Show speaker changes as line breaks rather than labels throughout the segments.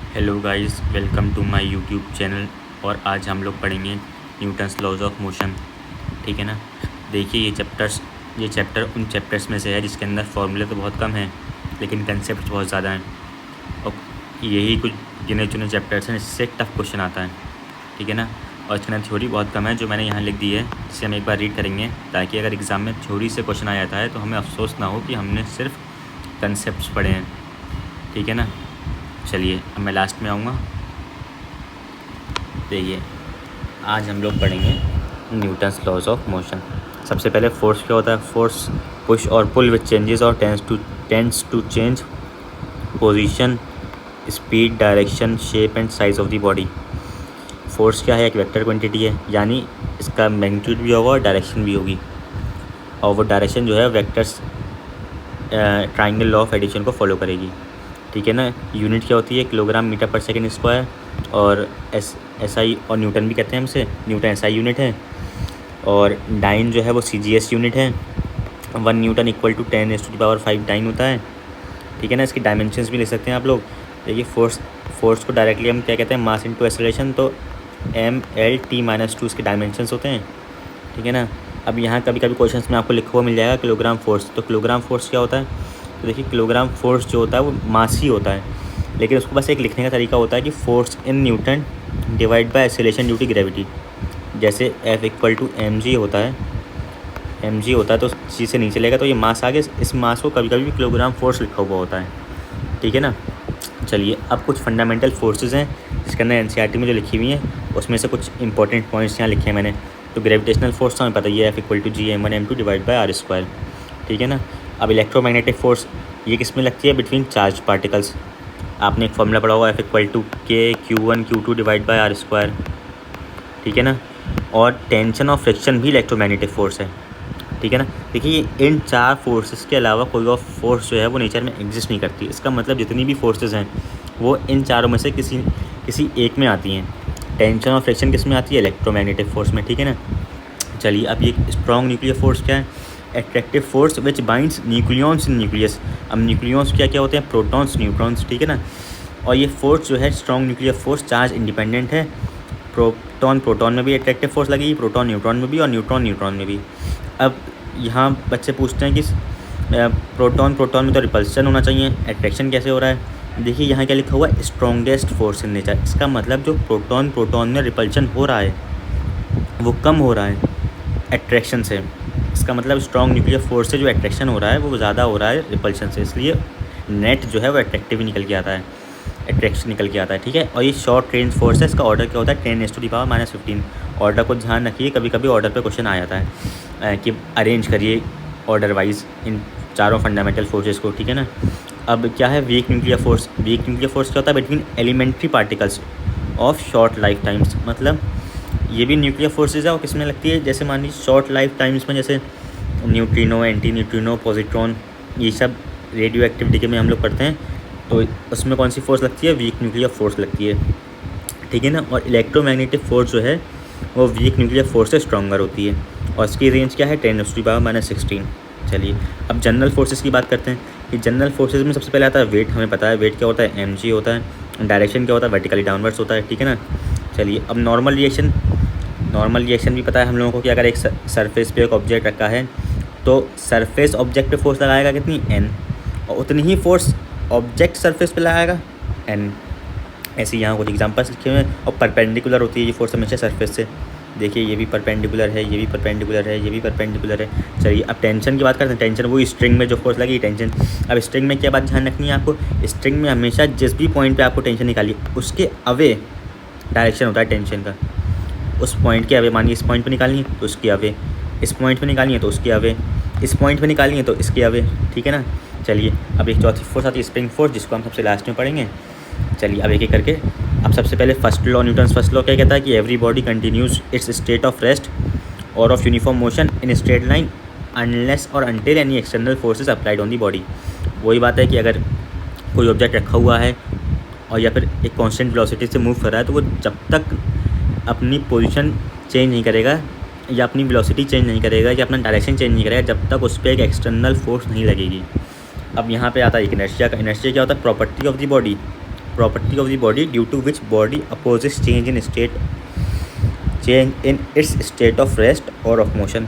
Hello guys, welcome to my YouTube channel. और आज हम लोग पढ़ेंगे न्यूटन्स लॉज ऑफ मोशन। ठीक है ना। देखिए ये चैप्टर उन चैप्टर्स में से है जिसके अंदर फॉर्मूले तो बहुत कम हैं लेकिन कंसेप्ट बहुत ज़्यादा हैं। और यही कुछ गिने चुने चैप्टर्स हैं जिससे टफ क्वेश्चन आता है। ठीक है ना। और इसके अंदर थ्योरी बहुत कम है जो मैंने यहाँ लिख दी है, जिसे हम एक बार रीड करेंगे ताकि अगर एग्ज़ाम में थ्योरी से क्वेश्चन आ जाता है तो हमें अफसोस ना हो कि हमने सिर्फ कंसेप्ट पढ़े हैं। ठीक है ना। चलिए अब मैं लास्ट में आऊँगा। देखिए आज हम लोग पढ़ेंगे न्यूटन्स लॉज ऑफ मोशन। सबसे पहले फोर्स क्या होता है। फोर्स पुश और पुल विच चेंजेस और tends to change position, speed, direction, shape and size of the body. Force क्या है, एक वेक्टर क्वांटिटी है, यानी इसका मैग्नीट्यूड भी होगा और डायरेक्शन भी होगी। और वो डायरेक्शन जो है vectors triangle law of addition को फॉलो करेगी। ठीक है ना। यूनिट क्या होती है, kilogram metre per second square. और एसआई और न्यूटन भी कहते हैं हमसे, न्यूटन एसआई यूनिट है। और डाइन जो है वो सीजीएस यूनिट है। 1 न्यूटन इक्वल टू 10⁵ डाइन होता है। ठीक है ना। इसकी डायमेंशंस भी लिख सकते हैं आप लोग। देखिए फोर्स को डायरेक्टली हम क्या कहते हैं, मास इनटू एक्सेलरेशन। तो mL/t-2 इसके डायमेंशंस होते हैं। ठीक है ना। अब यहाँ कभी कभी क्वेश्चंस में आपको लिखा हुआ मिल जाएगा किलोग्राम फोर्स। तो किलोग्राम फोर्स क्या होता है, तो देखिए किलोग्राम फोर्स जो होता है वो मास ही होता है, लेकिन उसको बस एक लिखने का तरीका होता है कि force in newton divide by acceleration due to gravity. जैसे F = mg होता है, mg होता है तो उस चीज़ से नीचे लेगा तो ये मास आ गया। इस मास को कभी कभी किलोग्राम फोर्स लिखा हुआ होता है। ठीक है ना। चलिए अब कुछ फंडामेंटल फोर्सेस हैं जिसके अंदर एनसीईआरटी में जो लिखी हुई हैं उसमें से कुछ इंपॉर्टेंट पॉइंट्स यहाँ लिखे हैं मैंने। तो ग्रेविटेशनल फोर्स तो हमें पता ही है, F = G m1m2 divide by r²। ठीक है ना। अब इलेक्ट्रोमैग्नेटिक फोर्स ये किस में लगती है, बिटवीन चार्ज पार्टिकल्स। आपने एक फॉर्मूला पढ़ा होगा, F = K(Q1Q2) divide by r²। ठीक है ना। और टेंशन और फ्रिक्शन भी इलेक्ट्रोमैग्नेटिक फोर्स है। ठीक है ना। देखिए इन चार फोर्सेस के अलावा कोई और फोर्स जो है वो नेचर में एग्जिस्ट नहीं करती। इसका मतलब जितनी भी फोर्सेस हैं वो इन चारों में से किसी एक में आती हैं। टेंशन और फ्रिक्शन किस में आती है, इलेक्ट्रोमैग्नेटिक फोर्स में। ठीक है ना। चलिए अब ये स्ट्रॉन्ग न्यूक्लियर फोर्स क्या है, attractive force which binds nucleons in nucleus. अब न्यूक्लियॉन्स क्या क्या होते हैं, प्रोटॉन्स, न्यूट्रॉन्स। ठीक है ना। और ये फोर्स जो है strong nuclear force charge independent है। प्रोटॉन में भी एट्रैक्टिव फोर्स लगेगी, प्रोटॉन न्यूट्रॉन में भी और न्यूट्रॉन न्यूट्रॉन में भी। अब यहाँ बच्चे पूछते हैं कि प्रोटॉन में तो रिपल्सन होना चाहिए, अट्रैक्शन कैसे हो रहा है। देखिए यहाँ क्या लिखा हुआ है, स्ट्रॉन्गेस्ट फोर्स इन नेचर। इसका मतलब जो प्रोटॉन में रिपल्सन हो रहा है वो कम हो रहा है अट्रैक्शन से। इसका मतलब स्ट्रॉन्ग न्यूक्लियर फोर्स से जो अट्रैक्शन हो रहा है वो ज़्यादा हो रहा है रिपल्शन से, इसलिए नेट जो है वो अट्रैक्टिव निकल के आता है, अट्रैक्शन निकल के आता है। ठीक है। और ये शॉर्ट रेंज फोर्स है, इसका ऑर्डर क्या होता है, 10⁻⁻15। ऑर्डर को ध्यान रखिए, कभी कभी ऑर्डर पे क्वेश्चन आ जाता है कि अरेंज करिए ऑर्डर वाइज इन चारों फंडामेंटल फोर्सेस को। ठीक है ना। अब क्या है weak nuclear force. Weak nuclear force क्या होता है, between elementary particles of short life times. मतलब ये भी न्यूक्लियर फोर्सेज है और किस में लगती है, जैसे मान लीजिए शॉर्ट लाइफ टाइम्स में जैसे न्यूट्रिनो, एंटी न्यूट्रिनो, पॉजिट्रॉन, ये सब रेडियो एक्टिविटी के में हम लोग पढ़ते हैं। तो उसमें कौन सी फोर्स लगती है, वीक न्यूक्लियर फोर्स लगती है। ठीक है ना। और इलेक्ट्रोमैग्नेटिक फोर्स जो है वो वीक न्यूक्लियर फोर्स से स्ट्रॉन्गर होती है और इसकी रेंज क्या है, 10⁻⁻16। चलिए अब जनरल फोर्सेस की बात करते हैं कि जनरल फोर्सेस में सबसे पहले आता है वेट। हमें पता है वेट क्या होता है, mg होता है। डायरेक्शन क्या होता है, वर्टिकली डाउनवर्ड्स होता है। ठीक है ना। चलिए अब नॉर्मल रिएक्शन भी पता है हम लोगों को कि अगर एक सरफेस पे एक ऑब्जेक्ट रखा है तो सरफेस ऑब्जेक्ट पे फोर्स लगाएगा कितनी, n, और उतनी ही फोर्स ऑब्जेक्ट सरफेस पे लगाएगा, n। ऐसे यहाँ कुछ एग्जांपल्स लिखे हुए हैं। और परपेंडिकुलर होती है ये फोर्स हमेशा सरफेस से। देखिए ये भी परपेंडिकुलर है, ये भी परपेंडिकुलर है, ये भी परपेंडिकुलर है। चलिए अब टेंशन की बात करते हैं। टेंशन वो स्ट्रिंग में जो फोर्स लगी टेंशन। अब स्ट्रिंग में क्या बात ध्यान रखनी है आपको, स्ट्रिंग में हमेशा जिस भी पॉइंट पे आपको टेंशन निकाली उसके अवे डायरेक्शन होता है टेंशन का। उस पॉइंट के अवे, मानिए इस पॉइंट पे निकालनी है तो उसके अवे, इस पॉइंट पे निकालनी है तो उसके अवे, इस पॉइंट पे निकालनी है तो इसके अवे। ठीक है ना। चलिए अब एक चौथी फोर्स आती है स्प्रिंग फोर्स, जिसको हम सबसे लास्ट में पढ़ेंगे। चलिए अब एक एक करके। अब सबसे पहले first law, Newton's first law क्या कहता है कि every body continues its state of rest or of uniform motion in straight line unless or until any external forces applied on the body. वही बात है कि अगर कोई ऑब्जेक्ट रखा हुआ है और या फिर एक कांस्टेंट वेलोसिटी से मूव कर रहा है तो वो जब तक अपनी पोजीशन चेंज नहीं करेगा या अपनी वेलोसिटी चेंज नहीं करेगा या अपना डायरेक्शन चेंज नहीं करेगा जब तक उस पर एक एक्सटर्नल फोर्स नहीं लगेगी। अब यहाँ पे आता है एक इनर्शिया का। इनर्शिया क्या होता है, property of the body property of the body due to which body opposes change in its state of rest or of motion.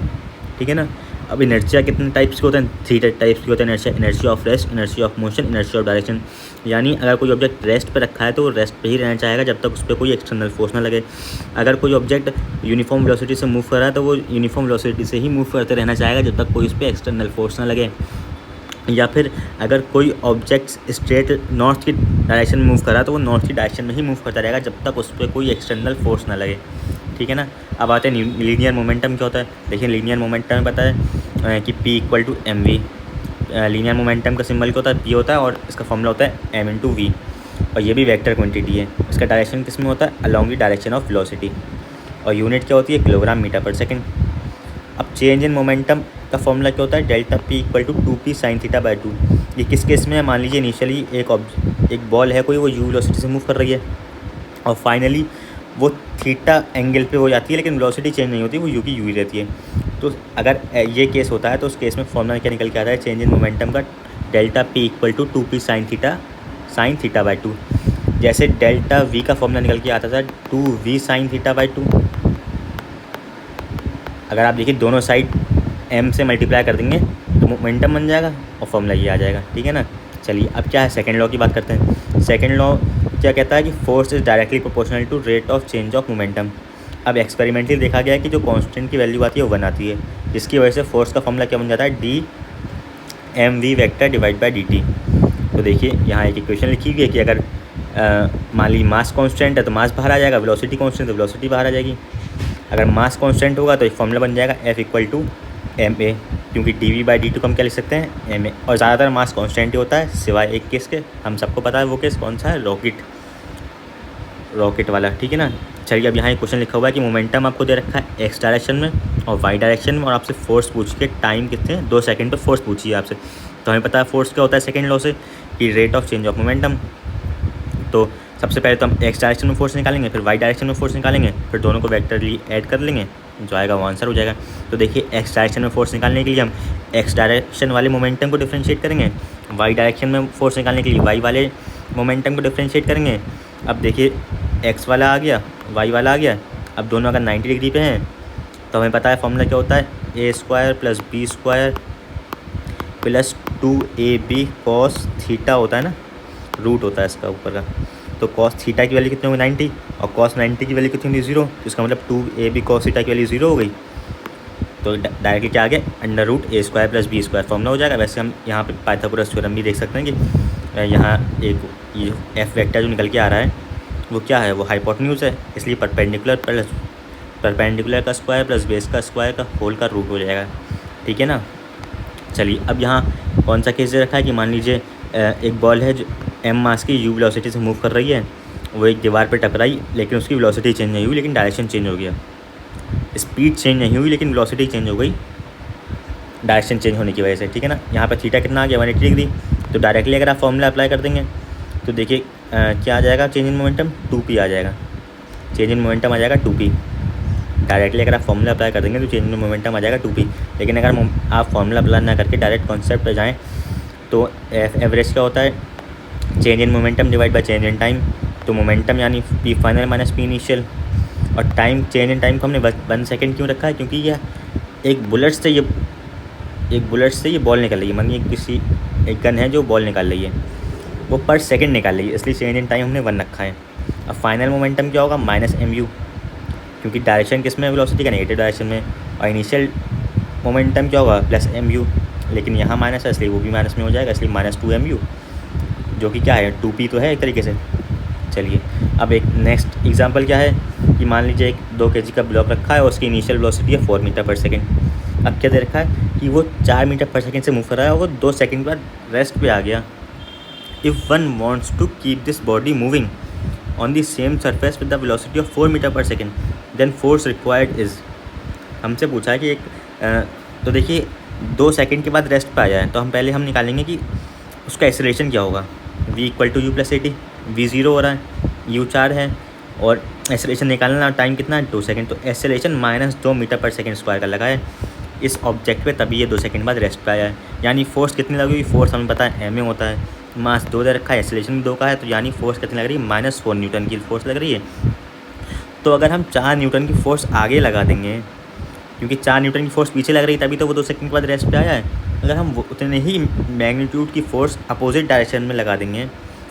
ठीक है ना। अब इनर्शिया कितने टाइप्स के होते हैं? 3 टाइप्स के होते हैं inertia. Inertia of rest, inertia of motion, inertia of direction. यानी अगर कोई ऑब्जेक्ट रेस्ट पे रखा है तो वो रेस्ट पे ही रहना चाहेगा जब तक उस पर कोई एक्सटर्नल फोर्स ना लगे। अगर कोई ऑब्जेक्ट यूनिफॉर्म वेलोसिटी से मूव कर रहा है तो वो यूनिफॉर्म वेलोसिटी से ही मूव करते रहना चाहेगा जब तक कोई उस पर एक्सटर्नल फोर्स ना लगे। या फिर अगर कोई ऑब्जेक्ट स्ट्रेट नॉर्थ की डायरेक्शन में मूव कर रहा है तो वो नॉर्थ की डायरेक्शन में ही मूव करता रहेगा जब तक उस पर कोई एक्सटर्नल फोर्स ना लगे। ठीक है ना। अब आते हैं लीनियर मोमेंटम क्या होता है। देखिए लीनियर मोमेंटम में पता है कि P = mv। लीनियर मोमेंटम का सिंबल क्या होता है? P होता है और इसका फॉर्मूला होता है m × v। और ये भी वेक्टर क्वांटिटी है। इसका डायरेक्शन किस में होता है? Along the direction of velocity. और यूनिट क्या होती है? Kilogram metre per second. अब चेंज इन मोमेंटम का फॉर्मूला क्या होता है? Delta P = 2p sin θ/2। ये किस केस में है? मान लीजिए इनिशियली एक बॉल है कोई, वो u वेलोसिटी से मूव कर रही है और फाइनली वो थीटा एंगल पे हो जाती है, लेकिन वेलोसिटी चेंज नहीं होती, वो यू की यू ही रहती है। तो अगर ये केस होता है तो उस केस में फॉर्मूला क्या निकल के आता है? चेंज इन मोमेंटम का डेल्टा P = 2p sin θ/2। जैसे डेल्टा V का फॉर्मूला निकल के आता था 2v sin θ/2। अगर आप देखिए दोनों साइड m से मल्टीप्लाई कर देंगे तो मोमेंटम बन जाएगा और फॉर्मूला ये आ जाएगा। ठीक है ना। चलिए अब क्या है, सेकेंड लॉ की बात करते हैं। सेकेंड लॉ क्या कहता है कि force is directly proportional to rate of change of momentum. अब एक्सपेरिमेंटली देखा गया है कि जो कांस्टेंट की वैल्यू आती है वो 1 आती है, जिसकी वजह से फोर्स का फॉर्मूला क्या बन जाता है? dmv vector divide by dt। तो देखिए यहाँ एक इक्वेशन लिखी हुई है कि अगर मान ली मास कांस्टेंट है तो मास बाहर आ जाएगा, वेलोसिटी कांस्टेंट तो वेलोसिटी बाहर आ जाएगी। अगर मास कांस्टेंट होगा तो एक फॉर्मूला बन जाएगा F = ma, क्योंकि dv/dt को हम क्या लिख सकते हैं? ma। और ज़्यादातर मास कांस्टेंट ही होता है सिवाय एक केस के, हम सबको पता है वो केस कौन सा है? रॉकेट वाला। ठीक है ना। चलिए अब यहाँ एक क्वेश्चन लिखा हुआ है कि मोमेंटम आपको दे रखा है x डायरेक्शन में और y डायरेक्शन में, और आपसे फोर्स पूछ के टाइम कितने 2 सेकंड पे फोर्स पूछिए आपसे। तो हमें पता है फोर्स क्या होता है सेकंड लॉ से कि rate of change of momentum. तो सबसे पहले तो हम x डायरेक्शन में फोर्स निकालेंगे, फिर y डायरेक्शन में फोर्स निकालेंगे, फिर दोनों को वेक्टरली ऐड कर लेंगे, जो आएगा वो आंसर हो जाएगा। तो देखिए x डायरेक्शन में फोर्स निकालने के लिए हम x डायरेक्शन वाले मोमेंटम को डिफरेंशिएट करेंगे, y डायरेक्शन में फोर्स निकालने के लिए y वाले मोमेंटम को डिफरेंशिएट करेंगे। अब देखिए x वाला आ गया, y वाला आ गया। अब दोनों अगर 90 डिग्री पे हैं तो हमें पता है फॉर्मूला क्या होता है? a² + b² + 2ab cos theta होता है ना, रूट होता है इसका ऊपर का। तो cos थीटा की वैल्यू कितनी होगी? 90, और cos 90 की वैल्यू कितनी होगी? 0। तो इसका मतलब 2ab cos थीटा की वैल्यू 0 हो गई। तो डायरेक्टली क्या आ गया? √a² + b² फॉर्मूला हो जाएगा। वैसे हम यहाँ पे पाइथागोरस थ्योरम भी देख सकते हैं कि यहाँ एक ये f वेक्टर जो निकल के आ रहा है वो क्या है? वो हाइपोटेन्यूज है, इसलिए परपेंडिकुलर का स्क्वायर प्लस बेस का स्क्वायर का होल का रूट हो जाएगा। ठीक है ना। चलिए अब यहाँ कौन सा केस दे रखा है कि मान लीजिए एक बॉल है जो m मास की u वेलोसिटी से मूव कर रही है, वो एक दीवार पे टकराई, लेकिन उसकी वेलोसिटी चेंज नहीं हुई, लेकिन डायरेक्शन चेंज हो गया। स्पीड चेंज नहीं हुई लेकिन वेलोसिटी चेंज हो गई डायरेक्शन चेंज होने की वजह से। ठीक है ना। यहाँ पर थीटा कितना आ गया? 180 डिग्री। तो डायरेक्टली अगर आप फॉर्मूला अप्लाई कर देंगे तो देखिए क्या आ जाएगा? चेंज इन मोमेंटम 2p आ जाएगा। चेंज इन मोमेंटम आ जाएगा 2p। डायरेक्टली अगर आप फॉर्मूला अप्लाई कर देंगे तो चेंज इन मोमेंटम आ जाएगा 2p। लेकिन अगर आप फॉर्मूला अप्लाई ना करके डायरेक्ट कॉन्सेप्ट पे जाएँ तो एवरेज क्या होता है? Change in momentum divide by change in time. तो मोमेंटम यानी p final minus p initial, और टाइम चेंज इन टाइम को हमने 1 सेकेंड क्यों रखा है? क्योंकि यह एक बुलेट से ये बॉल निकल रही है। मानिए किसी एक गन है जो बॉल निकाल रही है, वो पर सेकंड निकाल रही है, इसलिए चेंज इन टाइम हमने 1 रखा है। अब फाइनल मोमेंटम क्या होगा? -mu, क्योंकि डायरेक्शन किस में? वेलोसिटी का नेगेटिव डायरेक्शन में। और इनिशियल मोमेंटम क्या होगा? +mu, लेकिन यहाँ माइनस है इसलिए वो भी माइनस में हो जाएगा, इसलिए -2mu, जो कि क्या है? 2p तो है एक तरीके से। चलिए अब एक नेक्स्ट एग्जांपल क्या है कि मान लीजिए एक 2 kg का ब्लॉक रखा है और उसकी इनिशियल वेलोसिटी है 4 मीटर पर सेकेंड। अब क्या दे रखा है कि वो 4 मीटर पर सेकेंड से मूव कर रहा है और वो 2 सेकेंड बाद रेस्ट पे आ गया। If one wants to keep this body moving on the same surface with the velocity of 4 meter per second then force required is. हमसे पूछा है कि तो देखिए 2 सेकेंड के बाद रेस्ट पे आया है, तो हम पहले निकालेंगे कि उसका एक्सेलरेशन क्या होगा। v = u + at, v 0 हो रहा है, u 4 है, और एक्सेलरेशन निकालना टाइम कितना है? 2 सेकेंड। तो acceleration -2 metre per second square का लगा है इस ऑब्जेक्ट पे, तभी ये 2 सेकेंड बाद रेस्ट पे आया है। यानी फोर्स कितनी लगी हुई? फोर्स हमें पता है ma होता है, मास 2 दे रखा है, एक्सेलरेशन 2 का है, तो यानी फोर्स कितनी लग रही है, -4 न्यूटन की फोर्स लग रही है। तो अगर हम 4 न्यूटन की फोर्स आगे लगा देंगे, क्योंकि 4 न्यूटन की फोर्स पीछे लग रही है तभी तो वो 2 सेकंड के बाद रेस्ट पे आया है, अगर हम वो उतने ही मैग्नीट्यूड की फोर्स अपोजिट डायरेक्शन में लगा देंगे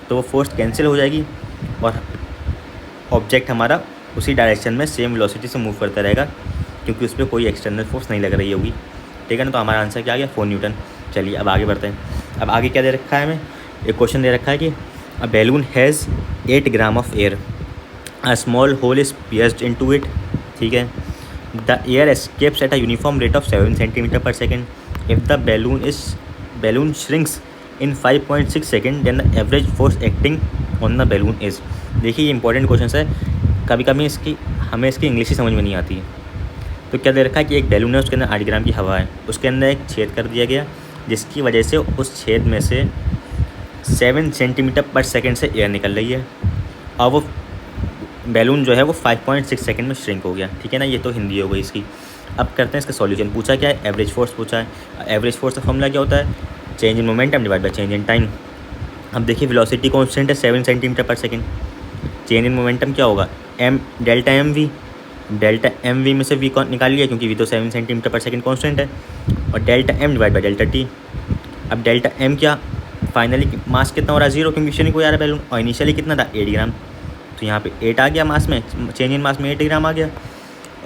तो वो फोर्स कैंसिल हो जाएगी और ऑब्जेक्ट हमारा उसी डायरेक्शन में सेम वेलोसिटी से मूव करता रहेगा, क्योंकि उस पर कोई एक्सटर्नल फोर्स नहीं लग रही होगी। ठीक है ना, तो हमारा आंसर क्या आ गया, 4 न्यूटन। चलिए अब आगे बढ़ते हैं। अब आगे क्या दे रखा है हमें, एक क्वेश्चन दे रखा है कि a balloon has 8 gram of air, a small hole is pierced into it. ठीक है, the air escapes at a uniform rate of 7 centimeter per second. If the balloon shrinks in 5.6 second, then the average force acting on the balloon is. देखिए ये important question है, कभी कभी हमें इसकी English ही समझ में नहीं आती है। तो क्या दे रखा है कि एक बैलून है, उसके अंदर 8 ग्राम की हवा है, उसके अंदर एक छेद कर दिया गया जिसकी वजह से उस छेद में से 7 सेंटीमीटर पर सेकेंड से एयर निकल रही है और वो बैलून जो है वो 5.6 सेकेंड में श्रिंक हो गया। ठीक है ना, ये तो हिंदी हो गई इसकी। अब करते हैं इसका सॉल्यूशन। पूछा क्या है, एवरेज फोर्स पूछा है। एवरेज फोर्स का फॉर्मूला क्या होता है, change in momentum divide by change in time. अब देखिए वेलोसिटी कांस्टेंट है 7 centimeter per second, change in momentum क्या होगा, डेल्टा एम वी में से वी निकाल लिया क्योंकि वी तो 7 सेंटीमीटर पर सेकेंड कांस्टेंट है, और delta M divide by delta T. अब डेल्टा एम क्या, फाइनली मास कितना हो रहा है 0, क्योंकि श्रिंक हो जा रहा है बैलून, और इनिशियली कितना था 8 ग्राम, तो यहाँ पे 8 आ गया मास में, चेंज इन मास में 8 ग्राम आ गया,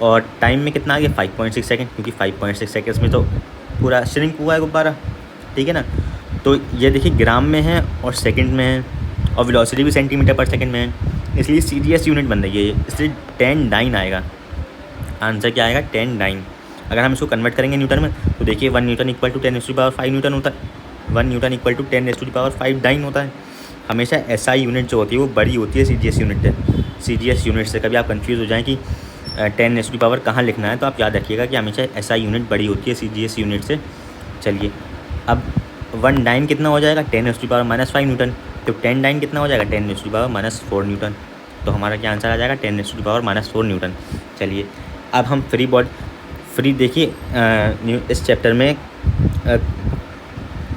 और टाइम में कितना आ गया 5.6 सेकेंड, क्योंकि 5.6 सेकेंड्स में तो पूरा श्रिंक हुआ है गुब्बारा। ठीक है ना, तो ये देखिए ग्राम में है और सेकंड में है, और वेलोसिटी भी सेंटीमीटर पर सेकंड में है, इसलिए सीजीएस यूनिट बन रही है ये, इसलिए 10 9 आएगा। आंसर क्या आएगा, 10 9। अगर हम इसको कन्वर्ट करेंगे न्यूटन में तो देखिए 1 न्यूटन इक्वल टू 10⁵ न्यूटन होता है, 1 न्यूटन इक्वल टू 10⁵ डाइन होता है। हमेशा एसआई यूनिट जो होती है वो बड़ी होती है सीजीएस यूनिट से। कभी आप कंफ्यूज हो जाएं कि 10⁻, कहाँ लिखना है, तो आप याद रखिएगा कि हमेशा एसआई यूनिट बड़ी होती है सीजीएस यूनिट से। चलिए अब 1 डाइन कितना हो जाएगा, 10⁻⁻5 न्यूटन, तो 10 डाइन कितना हो जाएगा, 10⁻⁻4 न्यूटन। तो हमारा क्या आंसर आ जाएगा, 10⁻⁻4 न्यूटन। चलिए अब हम फ्री देखिए, इस चैप्टर में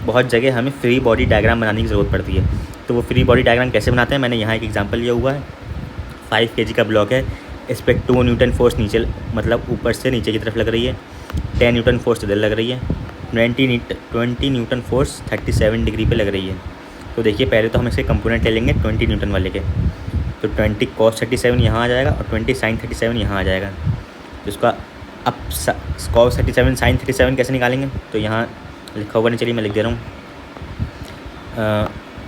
बहुत जगह हमें फ्री बॉडी डायग्राम बनाने की ज़रूरत पड़ती है। तो वो फ्री बॉडी डायग्राम कैसे बनाते हैं, मैंने यहाँ एक एग्जांपल लिया हुआ है। 5 kg का ब्लॉक है, इस पर 2 न्यूटन फोर्स नीचे, मतलब ऊपर से नीचे की तरफ लग रही है, 10 न्यूटन फोर्स इधर लग रही है, 20 न्यूटन फोर्स 37 डिग्री पे लग रही है। तो देखिए पहले तो हम इसके कंपोनेंट ले लेंगे 20 न्यूटन वाले के, तो 20 cos 37 यहाँ आ जाएगा और 20 sin 37 यहाँ आ जाएगा। तो इसका अब cos 37 sin 37 कैसे निकालेंगे, तो यहाँ लिखा हुआ नहीं, चलिए मैं लिख दे रहा हूँ।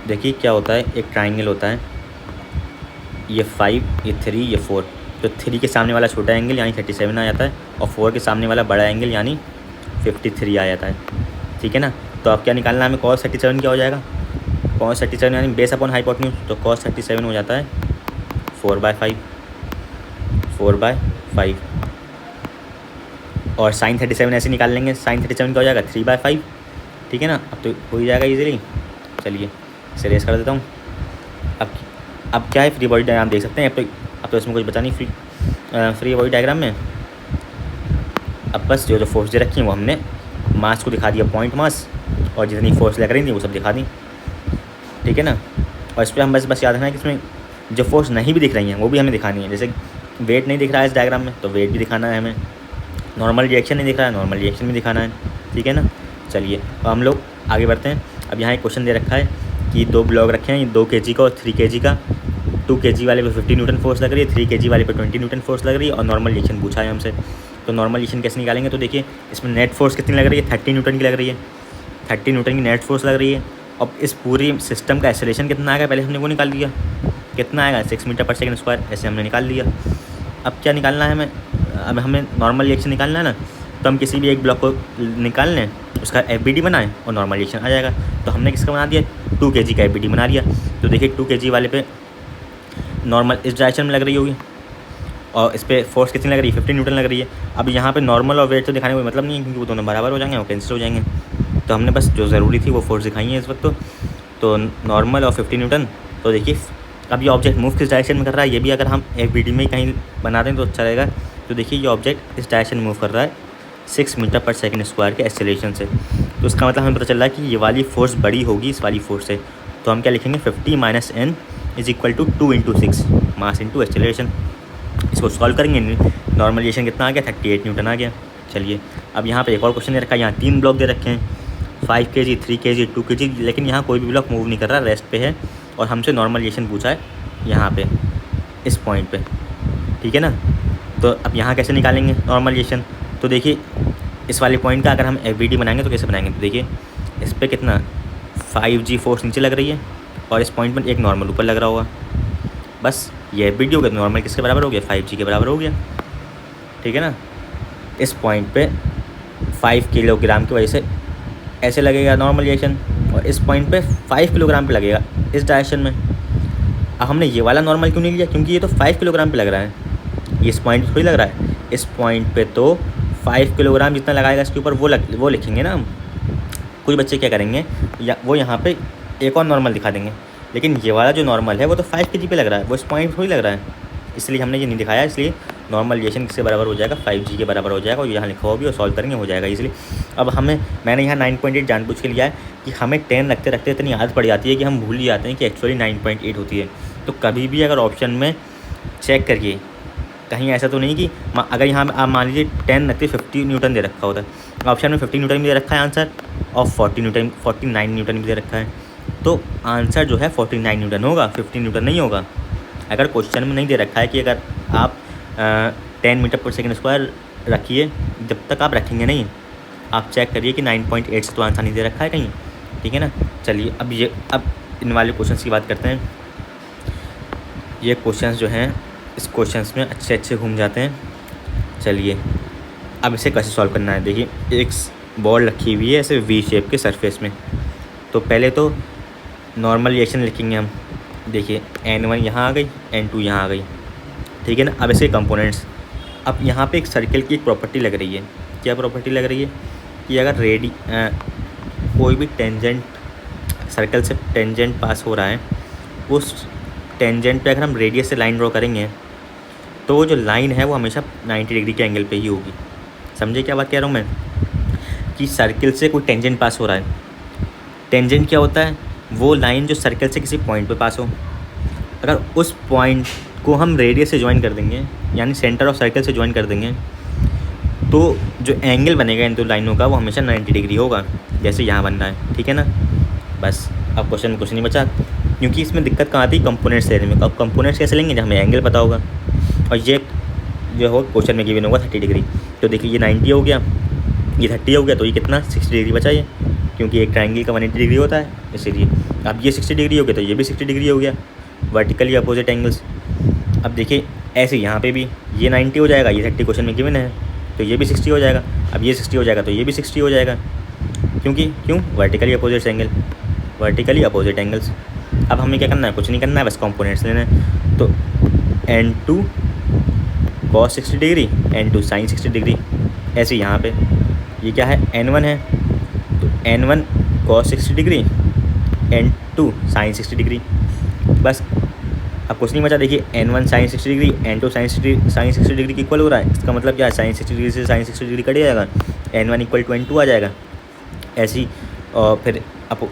देखिए क्या होता है, एक ट्राइंगल होता है, ये 5, ये 3, ये 4, तो 3 के सामने वाला छोटा एंगल यानी 37 आ जाता है, और 4 के सामने वाला बड़ा एंगल यानी 53 आ जाता है। ठीक है ना, तो अब क्या निकालना है हमें, cos 37 क्या हो जाएगा, cos 37 यानी बेस अपॉन हाइपोटेन्यूज, तो cos 37 हो जाता है 4/5, और sin 37 ऐसे निकाल लेंगे, sin 37 क्या हो जाएगा 3/5। ठीक है ना, अब तो हो ही जाएगा इजीली। चलिए इसे रेस कर देता हूँ। अब क्या है, फ्री बॉडी डायग्राम देख सकते हैं। अब तो इसमें कुछ बचा नहीं फ्री बॉडी डायग्राम में। अब बस जो फोर्स दे रखी है वो हमने मास को दिखा दिया, पॉइंट मास, और जितनी फोर्स लग रही थी वो सब दिखा दी। ठीक है ना, और इस पर हम बस याद रखना है कि इसमें जो फोर्स नहीं भी दिख रही हैं वो भी हमें दिखानी है। जैसे वेट नहीं दिख रहा है इस डायग्राम में, तो वेट भी दिखाना है हमें, नॉर्मल रिएक्शन नहीं दिख रहा है, नॉर्मल रिएक्शन भी दिखाना है। ठीक है ना, चलिए अब हम लोग आगे बढ़ते हैं। अब यहाँ एक क्वेश्चन दे रखा है कि 2 ब्लॉक रखे हैं, 2 kg का और 3 kg का। 2 kg वाले पे 50 न्यूटन फोर्स लग रही है, 3 kg वाले पे 20 न्यूटन फोर्स लग रही है, और नॉर्मल रिएक्शन पूछा है हमसे। तो नॉर्मल रिएक्शन कैसे निकालेंगे, तो देखिए इसमें नेट फोर्स कितनी लग रही है, 30 न्यूटन की लग रही है, 30 न्यूटन की नेट फोर्स लग रही है। अब इस पूरी सिस्टम का एक्सेलरेशन कितना आएगा, पहले हमने वो निकाल लिया, कितना आएगा 6 मीटर पर सेकेंड स्क्वायर, ऐसे हमने निकाल लिया। अब क्या निकालना है हमें, अब हमें नॉर्मल रिएक्शन निकालना है ना, तो हम किसी भी एक ब्लॉक को निकाल लें, उसका FBD बनाएं और नॉर्मल रिएक्शन आ जाएगा। तो हमने किसका बना दिया, 2 kg का FBD बना दिया। तो देखिए 2 kg वाले पे नॉर्मल इस डायरेक्शन में लग रही होगी, और इस पर फोर्स कितनी लग रही है, 50 न्यूटन लग रही है। अब यहाँ पे नॉर्मल और वेट तो दिखाने का मतलब नहीं है, क्योंकि वो दोनों बराबर हो जाएंगे, वो कैंसिल हो जाएंगे। तो हमने बस जो ज़रूरी थी वो फोर्स दिखाई है इस वक्त। तो नॉर्मल और 50 न्यूटन। तो देखिए अब ये ऑब्जेक्ट मूव किस डायरेक्शन में कर रहा है, ये भी अगर हम FBD में कहीं बना दें तो अच्छा रहेगा। तो देखिए ये ऑब्जेक्ट इस डायरेक्शन में मूव कर रहा है 6 मीटर पर सेकेंड स्क्वायर के एक्सेलरेशन से। तो इसका मतलब हमें पता चल रहा है कि ये वाली फोर्स बड़ी होगी इस वाली फोर्स से, तो हम क्या लिखेंगे 50 minus n is equal to 2 into 6 mass into acceleration. इसको सॉल्व करेंगे, नॉर्मलाइजेशन कितना आ गया 38 न्यूटन आ गया। चलिए अब यहाँ पे एक और क्वेश्चन दे रखा है, यहाँ 3 ब्लॉक दे रखे हैं 5 kg 3 kg 2 kg, लेकिन यहाँ कोई भी ब्लॉक मूव नहीं कर रहा, रेस्ट पे है और हमसे नॉर्मलाइजेशन पूछा है यहाँ पे इस पॉइंट पे, ठीक है ना। तो अब यहाँ कैसे निकालेंगे नॉर्मलाइजेशन, तो देखिए इस वाले पॉइंट का अगर हम एफ बनाएंगे तो कैसे बनाएंगे, तो देखिए इस पर कितना 5g फोर्स नीचे लग रही है और इस पॉइंट पर एक नॉर्मल ऊपर लग रहा होगा, बस ये एफ हो गया, नॉर्मल किसके बराबर हो गया 5g के बराबर हो गया, ठीक है ना। इस पॉइंट पे 5 किलोग्राम की वजह से ऐसे लगेगा नॉर्मलाइजेशन और इस पॉइंट पे 5 किलोग्राम पे लगेगा इस डायरेक्शन में। अब हमने ये वाला नॉर्मल क्यों नहीं लिया, क्योंकि ये तो 5 किलोग्राम पे लग रहा है, ये इस पॉइंट पे थोड़ी लग रहा है, इस पॉइंट पे तो 5 किलोग्राम जितना लगाएगा इसके ऊपर वो लिखेंगे ना हम। कुछ बच्चे क्या करेंगे या वो यहाँ पे एक और नॉर्मल दिखा देंगे, लेकिन ये वाला जो नॉर्मल है वो तो 5 kg पे लग रहा है, वो इस पॉइंट थोड़ी लग रहा है, इसलिए हमने ये नहीं दिखाया। इसलिए नॉर्मलाइजेशन किसके बराबर हो जाएगा 5g के बराबर हो जाएगा और यहाँ लिखा हुआ भी और सॉल्व करेंगे हो जाएगा इसलिए। अब मैंने यहाँ 9.8 जानबूझ के लिया है कि हमें 10 रखते रखते इतनी आदत पड़ जाती है कि हम भूल ही जाते हैं कि एक्चुअली 9.8 होती है। तो कभी भी अगर ऑप्शन में चेक करिए कहीं ऐसा तो नहीं कि अगर यहाँ आप मान लीजिए 10 रखते 50 न्यूटन दे रखा होता है, ऑप्शन में 50 न्यूटन भी दे रखा है आंसर और 49 न्यूटन भी दे रखा है, तो आंसर जो है 49 न्यूटन होगा, 50 न्यूटन नहीं होगा। अगर क्वेश्चन में नहीं दे रखा है कि अगर आप 10 मीटर पर सेकंड स्क्वायर रखिए, जब तक आप रखेंगे नहीं आप चेक करिए कि 9.8 से तो आंसर नहीं दे रखा है कहीं, ठीक है ना। चलिए अब इन वाले क्वेश्चन की बात करते हैं। ये क्वेश्चन जो हैं इस क्वेश्चन में अच्छे घूम जाते हैं। चलिए अब इसे कैसे सॉल्व करना है, देखिए एक बॉल रखी हुई है ऐसे वी शेप के सरफेस में, तो पहले तो नॉर्मलाइजेशन लिखेंगे हम, देखिए n1 यहाँ आ गई n2 यहाँ आ गई, ठीक है ना। अब इसके कंपोनेंट्स, अब यहाँ पे एक सर्कल की एक प्रॉपर्टी लग रही है, क्या प्रॉपर्टी लग रही है कि अगर कोई भी टेंजेंट सर्कल से टेंजेंट पास हो रहा है, उस टेंजेंट पे अगर हम रेडियस से लाइन ड्रॉ करेंगे तो वो जो लाइन है वो हमेशा 90 डिग्री के एंगल पे ही होगी। समझे क्या बात कह रहा हूँ मैं, कि सर्कल से कोई टेंजेंट पास हो रहा है, टेंजेंट क्या होता है वो लाइन जो सर्कल से किसी पॉइंट पे पास हो, अगर उस पॉइंट को हम रेडियस से ज्वाइन कर देंगे यानी सेंटर ऑफ सर्कल से ज्वाइन कर देंगे तो जो एंगल बनेगा इन दो लाइनों का वो हमेशा 90 डिग्री होगा, जैसे यहाँ बन रहा है, ठीक है ना। बस अब क्वेश्चन में कुछ नहीं बचा, क्योंकि इसमें दिक्कत कहाँ आती है कंपोनेंट्स लेने में। अब कंपोनेंट्स कैसे लेंगे जब हमें एंगल पता होगा, और ये जो हो क्वेश्चन में गिवन होगा 30 डिग्री, तो देखिए ये 90 हो गया, ये 30 हो गया, तो ये कितना 60 डिग्री बचा ये, क्योंकि एक ट्रायंगल का 180 डिग्री होता है इसीलिए। अब ये 60 डिग्री हो गया तो ये भी 60 डिग्री हो गया, वर्टिकली अपोजिट एंगल्स। अब देखिए ऐसे यहाँ पे भी ये 90 हो जाएगा, ये 30 क्वेश्चन में गिवन है तो ये भी 60 हो जाएगा, अब ये 60 हो जाएगा तो ये भी 60 हो जाएगा, क्यों vertically opposite angle, vertically opposite angles. अब हमें क्या करना है, कुछ नहीं करना है, बस कंपोनेंट्स लेना है। तो n2 cos 60 degree n2 sin 60 degree, ऐसे यहाँ पे ये क्या है n1 है तो n1 cos 60 degree n2 sin 60 degree, बस अब कुछ नहीं बचा। देखिए n1 sin 60 degree n2 sin 60 degree की इक्वल हो रहा है, इसका मतलब क्या है sin 60 डिग्री से sin 60 डिग्री कट जाएगा, n1 इक्वल टू n2 आ जाएगा ऐसी। और फिर अब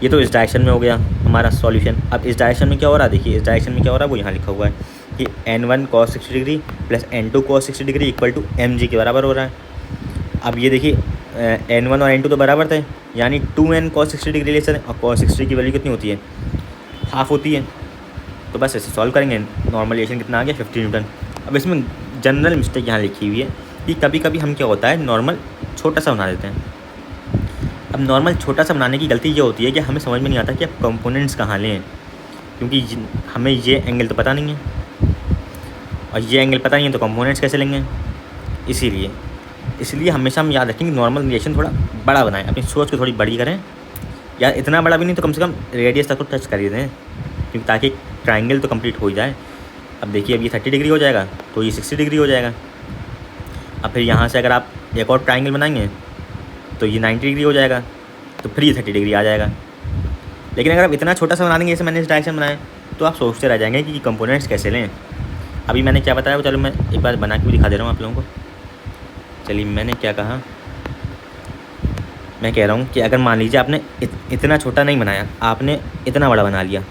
ये तो इस डायरेक्शन में हो गया हमारा सॉल्यूशन। अब इस डायरेक्शन में क्या हो रहा है, देखिए इस डायरेक्शन में क्या हो रहा है वो यहाँ लिखा हुआ है कि n1 cos 60 degree plus n2 cos 60 degree equal to mg के बराबर हो रहा है। अब ये देखिए n1 और n2 तो बराबर थे, यानी 2n cos 60 डिग्री ले सकते हैं, और cos 60 की वैल्यू कितनी होती है, हाफ होती है। तो बस ऐसे सॉल्व करेंगे, नॉर्मलाइजेशन कितना आ गया 50 न्यूटन। अब इसमें जनरल मिस्टेक यहाँ लिखी हुई है कि कभी कभी हम क्या होता है नॉर्मल छोटा सा बना देते हैं। अब नॉर्मल छोटा सा बनाने की गलती ये होती है कि हमें समझ में नहीं आता कि अब कंपोनेंट्स कहाँ लें, क्योंकि हमें ये एंगल तो पता नहीं है और ये एंगल पता नहीं है तो कंपोनेंट्स कैसे लेंगे। इसलिए हमेशा हम याद रखें कि नॉर्मलाइजेशन थोड़ा बड़ा बनाएं, अपनी सोच को थोड़ी बड़ी करें, या इतना बड़ा भी नहीं तो कम से कम रेडियस तक तो टच कर ही दें, क्योंकि ताकि ट्रायंगल तो कंप्लीट हो ही जाए। अब देखिए अब ये 30 डिग्री हो जाएगा तो ये 60 डिग्री हो जाएगा। अब फिर यहाँ से अगर आप एक और ट्रायंगल बनाएंगे तो ये 90 डिग्री हो जाएगा, तो फिर ये 30 डिग्री आ जाएगा। लेकिन अगर आप इतना छोटा सा बना देंगे जैसे मैंने इस डायरेक्शन बनाया तो आप सोचते रह जाएंगे कि कंपोनेंट्स कैसे लें। अभी मैंने क्या बताया वो चलो मैं एक बार बना के भी दिखा दे रहा हूँ आप लोगों को। चलिए मैंने क्या कहा, मैं कह रहा हूँ कि अगर मान लीजिए आपने इतना छोटा नहीं बनाया, आपने इतना बड़ा बना लिया,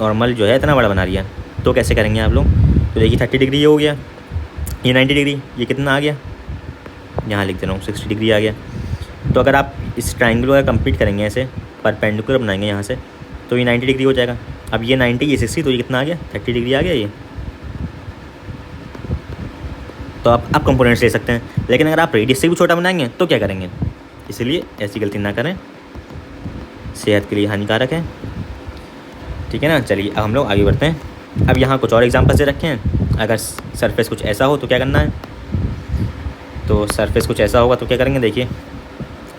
नॉर्मल जो है इतना बड़ा बना लिया, तो कैसे करेंगे आप लोग? तो देखिए 30 डिग्री ये हो गया, ये 90 डिग्री, ये कितना आ गया, यहाँ लिख दे रहा हूँ 60 डिग्री आ गया। तो अगर आप इस ट्राइंगल को कंप्लीट करेंगे, ऐसे परपेंडिकुलर बनाएंगे यहाँ से, तो ये 90 डिग्री हो जाएगा। अब ये 90, ये 60, तो ये कितना आ गया, 30 डिग्री आ गया ये। तो आप कंपोनेंट्स ले सकते हैं, लेकिन अगर आप रेडियस से भी छोटा बनाएंगे तो क्या करेंगे? इसलिए ऐसी गलती ना करें, सेहत के लिए हानिकारक है, ठीक है ना। चलिए अब हम लोग आगे बढ़ते हैं। अब यहाँ कुछ और एग्जांपल्स दे रखे हैं। अगर सरफेस कुछ ऐसा हो तो क्या करना है? तो सरफेस कुछ ऐसा होगा तो क्या करेंगे? देखिए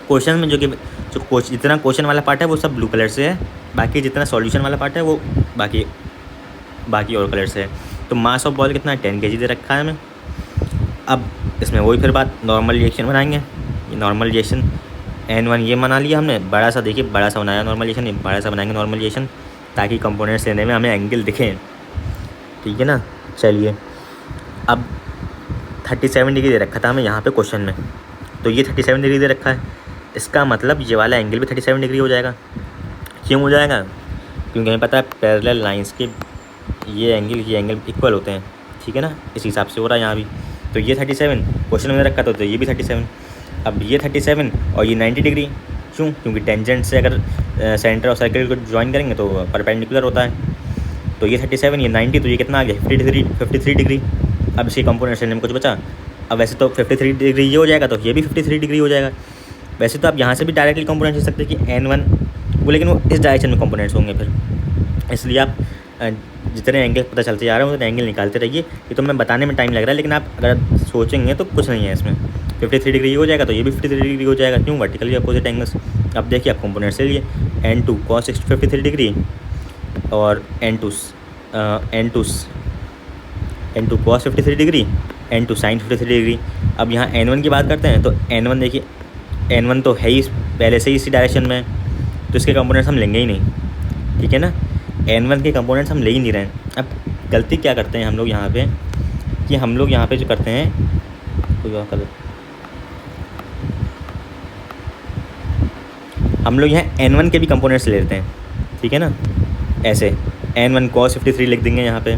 क्वेश्चन में जितना क्वेश्चन वाला पार्ट है वो सब ब्लू कलर से है, बाकी जितना सॉल्यूशन वाला पार्ट है वो बाकी और कलर से है। तो मास ऑफ बॉल कितना है? 10 kg दे रखा है हमें। अब इसमें वही फिर बात, नॉर्मल रिएक्शन बनाएंगे। नॉर्मल रिएक्शन N1 ये बना लिया हमने, बड़ा सा, देखिए बड़ा सा बनाया नॉर्मल रिएक्शन, ये बड़ा सा बनाएंगे नॉर्मल रिएक्शन, ताकि कंपोनेंट्स लेने में हमें एंगल दिखें, ठीक है ना। चलिए अब 37 डिग्री दे रखा था हमें यहाँ पे क्वेश्चन में, तो ये 37 डिग्री दे रखा है, इसका मतलब ये वाला एंगल भी 37 डिग्री हो जाएगा। क्यों हो जाएगा? क्योंकि हमें पता है पैरेलल लाइंस के ये एंगल इक्वल होते हैं, ठीक है ना। इस हिसाब से हो रहा है यहाँ भी। तो ये 37 क्वेश्चन में रखा था, तो ये भी 37। अब ये 37 और ये 90 डिग्री, क्यों? क्योंकि टेंजेंट से अगर सेंटर और सर्कल को ज्वाइन करेंगे तो परपेंडिकुलर होता है। तो ये 37, ये 90, तो ये कितना आ गया? 53 डिग्री। अब इसके कंपोनेंट्स लेने में कुछ बचा। अब वैसे तो 53 डिग्री ये हो जाएगा, तो ये भी 53 डिग्री हो जाएगा। वैसे तो आप यहाँ से भी डायरेक्टली कंपोनेंट्स ले सकते हैं कि N1 वो, लेकिन वो इस डायरेक्शन में कंपोनेंट्स होंगे फिर, इसलिए आप जितने एंगल पता चलते जा रहे हैं उतने एंगल निकालते रहिए। ये तो मैं बताने में टाइम लग रहा है, लेकिन आप अगर सोचेंगे तो कुछ नहीं है इसमें। 53 डिग्री हो जाएगा, तो ये भी 53 डिग्री हो जाएगा, क्यों? Vertically opposite angles. अब देखिए आप कंपोनेंट्स ले लिए, N2 cos 53 डिग्री और N2 cos 53 degree, N2 sin 53 degree. अब यहाँ N1 की बात करते हैं, तो N1 देखिए, N1 तो है ही पहले से ही इसी डायरेक्शन में, तो इसके कंपोनेंट्स हम लेंगे ही नहीं, ठीक है ना। N1 के कंपोनेंट्स हम ले ही नहीं रहे हैं। अब गलती क्या करते हैं हम लोग यहाँ पे, कि हम लोग यहाँ पे जो करते हैं, कोई और कलर, हम लोग यहाँ N1 के भी कंपोनेंट्स ले लेते हैं, ठीक है ना। ऐसे N1 cos 53 लिख देंगे यहाँ पे,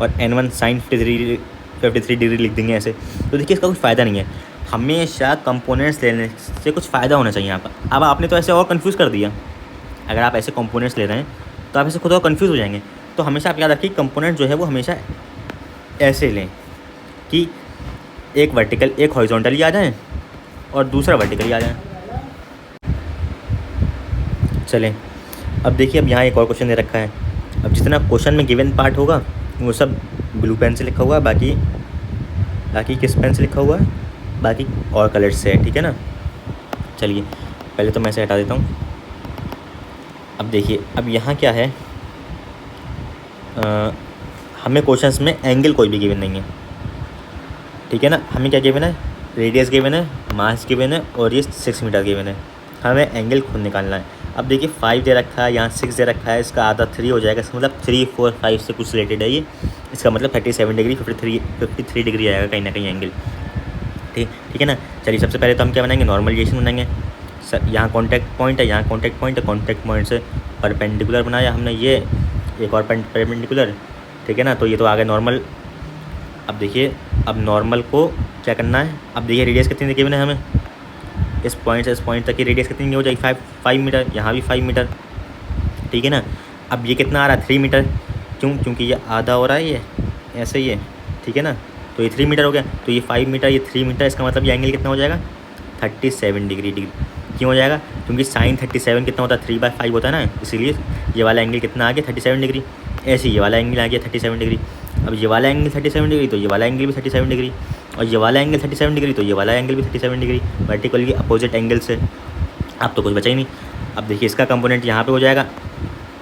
और N1 sin 53 डिग्री लिख देंगे ऐसे। तो देखिए इसका कुछ फ़ायदा नहीं है, हमेशा कंपोनेंट्स लेने से कुछ फ़ायदा होना चाहिए आपका। अब आपने तो ऐसे और कंफ्यूज कर दिया, अगर आप ऐसे कंपोनेंट्स ले रहे हैं तो आप ऐसे खुद और कंफ्यूज हो जाएंगे। तो हमेशा आप याद रखिए कंपोनेंट जो है वो हमेशा ऐसे लें कि एक वर्टिकल, एक हॉरिजॉन्टली आ जाए और दूसरा वर्टिकली आ जाए। चलें अब देखिए, अब यहाँ एक और क्वेश्चन दे रखा है। अब जितना क्वेश्चन में गिवन पार्ट होगा वो सब ब्लू पेन से लिखा हुआ है, बाकी किस पेन से लिखा हुआ है? बाकी और कलर्स से है, ठीक है ना। चलिए पहले तो मैं इसे हटा देता हूँ। अब देखिए, अब यहाँ क्या है, हमें क्वेश्चंस में एंगल कोई भी गिवन नहीं है, ठीक है ना। हमें क्या गिवन है? रेडियस गिवन है, मास गिवन है, और ये 6 मीटर गिवन है। हमें एंगल खुद निकालना है। अब देखिए 5 दे रखा है, यहाँ 6 दे रखा है, इसका आधा 3 हो जाएगा, इसका मतलब 3, 4, 5 से कुछ रिलेटेड है ये। इसका मतलब 37 डिग्री 53 डिग्री आएगा कहीं ना कहीं एंगल, ठीक है ना। चलिए सबसे पहले तो हम क्या बनाएंगे? नॉर्मलाइजेशन बनाएंगे। यहाँ कॉन्टैक्ट पॉइंट है, यहाँ कॉन्टैक्ट पॉइंट है, कॉन्टैक्ट पॉइंट से परपेंडिकुलर बनाया हमने, ये एक और परपेंडिकुलर, ठीक है ना। तो ये तो आ गया नॉर्मल। अब देखिए, अब नॉर्मल को क्या करना है? अब देखिए रेडियस कितनी गिवन है हमें, इस पॉइंट से इस पॉइंट तक की रेडियस कितनी हो जाएगी? 5 मीटर, यहाँ भी 5 मीटर, ठीक है ना। अब ये कितना आ रहा है? 3 मीटर, क्यों? क्योंकि ये आधा हो रहा है, ये ऐसे ही है, ठीक है ना। तो ये 3 मीटर हो गया, तो ये 5 मीटर, ये 3 मीटर, इसका मतलब ये एंगल कितना हो जाएगा? 37 डिग्री। क्यों हो जाएगा? क्योंकि साइन 37 कितना होता है? 3/5 होता है ना, इसीलिए ये वाला एंगल कितना आ गया? 37 डिग्री। ऐसे ये वाला एंगल आ गया 37 डिग्री। अब ये वाला एंगल 37 डिग्री, तो ये वाला एंगल भी 37 डिग्री, और ये वाला एंगल 37 डिग्री, तो ये वाला एंगल भी 37 डिग्री, वर्टिकली अपोजिट एंगल से। अब तो कुछ बचा ही नहीं। अब देखिए इसका कंपोनेंट यहाँ पे हो जाएगा,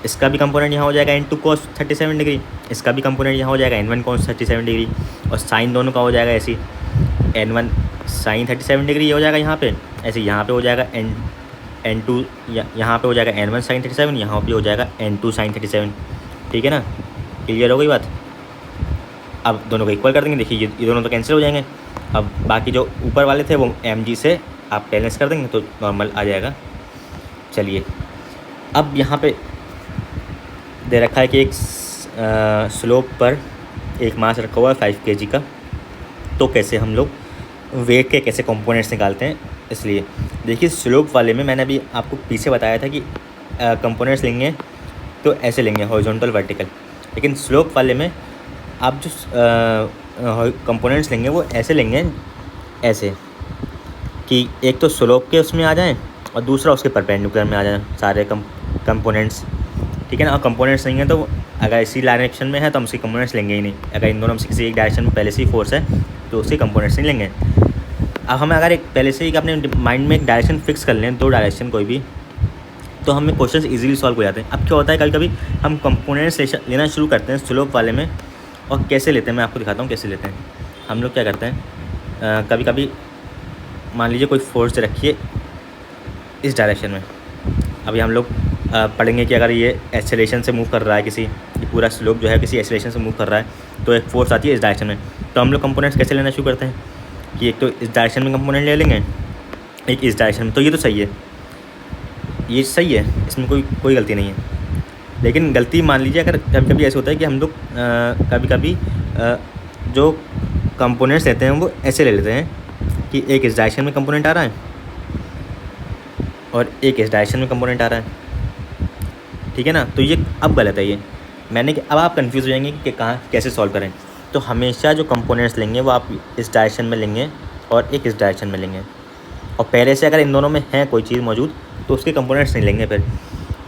इसका भी कंपोनेंट यहाँ हो जाएगा N2 cos 37 डिग्री, इसका भी कंपोनेंट यहाँ हो जाएगा N1 cos 37 डिग्री, और साइन दोनों का हो जाएगा ऐसी N1 sin 37 डिग्री, ये हो जाएगा यहाँ पे, ऐसे यहाँ पे हो जाएगा N2, यहाँ पे हो जाएगा N1 sin 37, यहाँ पे हो जाएगा N2 sin 37, ठीक है ना। क्लियर हो गई बात। अब दोनों को इक्वल कर देंगे, देखिए ये दोनों तो कैंसिल हो जाएंगे। अब बाकी जो ऊपर वाले थे वो mg से आप बैलेंस कर देंगे तो नॉर्मल आ जाएगा। चलिए अब यहाँ पे दे रखा है कि एक स्लोप पर एक मास रखा हुआ है 5 kg का, तो कैसे हम लोग वेट के कैसे कंपोनेंट्स निकालते हैं। इसलिए देखिए स्लोप वाले में मैंने अभी आपको पीछे बताया था कि कंपोनेंट्स लेंगे तो ऐसे लेंगे हॉरिजॉन्टल वर्टिकल, लेकिन स्लोप वाले में आप जो कंपोनेंट्स लेंगे वो ऐसे लेंगे, ऐसे कि एक तो स्लोप के उसमें आ जाएं और दूसरा उसके परपेंडिकुलर में आ जाएं सारे कंपोनेंट्स, ठीक है ना। और कंपोनेंट्स नहीं है तो अगर इसी डायरेक्शन में है तो हम उसके कंपोनेंट्स लेंगे ही नहीं, अगर इन दोनों में से किसी एक डायरेक्शन में पहले से ही फोर्स है तो उसके कंपोनेंट्स नहीं लेंगे। अब हमें अगर एक पहले से ही अपने माइंड में एक डायरेक्शन फिक्स कर लें, 2 डायरेक्शन कोई भी, तो हमें क्वेश्चन इजीली सॉल्व हो जाते हैं। अब क्या होता है कभी कभी हम कंपोनेंट्स लेना शुरू करते हैं स्लोप वाले में, और कैसे लेते हैं मैं आपको दिखाता हूँ कैसे लेते हैं। हम लोग क्या करते हैं, कभी कभी मान लीजिए कोई फोर्स रखिए इस डायरेक्शन में, अभी हम लोग पढ़ेंगे कि अगर ये एक्सेलरेशन से मूव कर रहा है, किसी ये पूरा स्लोप जो है किसी एक्सेलरेशन से मूव कर रहा है, तो एक फोर्स आती है इस डायरेक्शन में, तो हम लोग कंपोनेंट्स कैसे लेना शुरू करते हैं कि एक तो इस डायरेक्शन में कंपोनेंट ले लेंगे, एक इस डायरेक्शन में, तो ये तो सही है, ये सही है, इसमें कोई गलती नहीं है। लेकिन गलती मान लीजिए अगर कभी कभी ऐसे होता है कि हम लोग कभी कभी जो कंपोनेंट्स लेते हैं वो ऐसे ले लेते हैं कि एक इस डायरेक्शन में कंपोनेंट आ रहा है और एक इस डायरेक्शन में कंपोनेंट आ रहा है, ठीक है ना। तो ये अब गलत है, ये अब आप कंफ्यूज हो जाएंगे कि कहाँ कैसे सॉल्व करें। तो हमेशा जो कंपोनेंट्स लेंगे वो आप इस डायरेक्शन में लेंगे और एक इस डायरेक्शन में लेंगे, और पहले से अगर इन दोनों में है कोई चीज़ मौजूद तो उसके कंपोनेंट्स नहीं लेंगे फिर,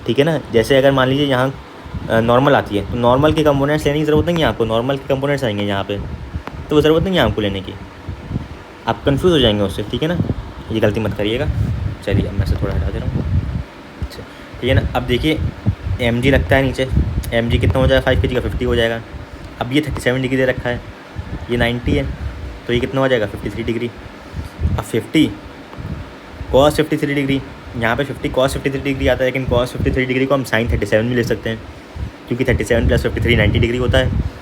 ठीक है ना। जैसे अगर मान लीजिए यहाँ नॉर्मल आती है तो नॉर्मल के कंपोनेंट्स लेने की ज़रूरत नहीं है आपको, नॉर्मल के कंपोनेंट्स आएंगे यहाँ पे तो ज़रूरत नहीं है आपको लेने की, आप कंफ्यूज हो जाएंगे उससे, ठीक है ना। ये गलती मत करिएगा। चलिए अब मैं से थोड़ा हटा दे रहा हूँ, अच्छा ठीक है ना। अब देखिए mg लगता है नीचे, mg कितना हो जाएगा 5 kg का 50 हो जाएगा। अब ये 37 डिग्री दे रखा है, ये 90 है, तो ये कितना हो जाएगा 53 डिग्री। अब 50 cos 53 डिग्री, यहाँ पे 50 cos 53 डिग्री आता है, लेकिन cos 53 डिग्री को हम sin 37 में ले सकते हैं, क्योंकि 37 + 53 90 डिग्री होता है।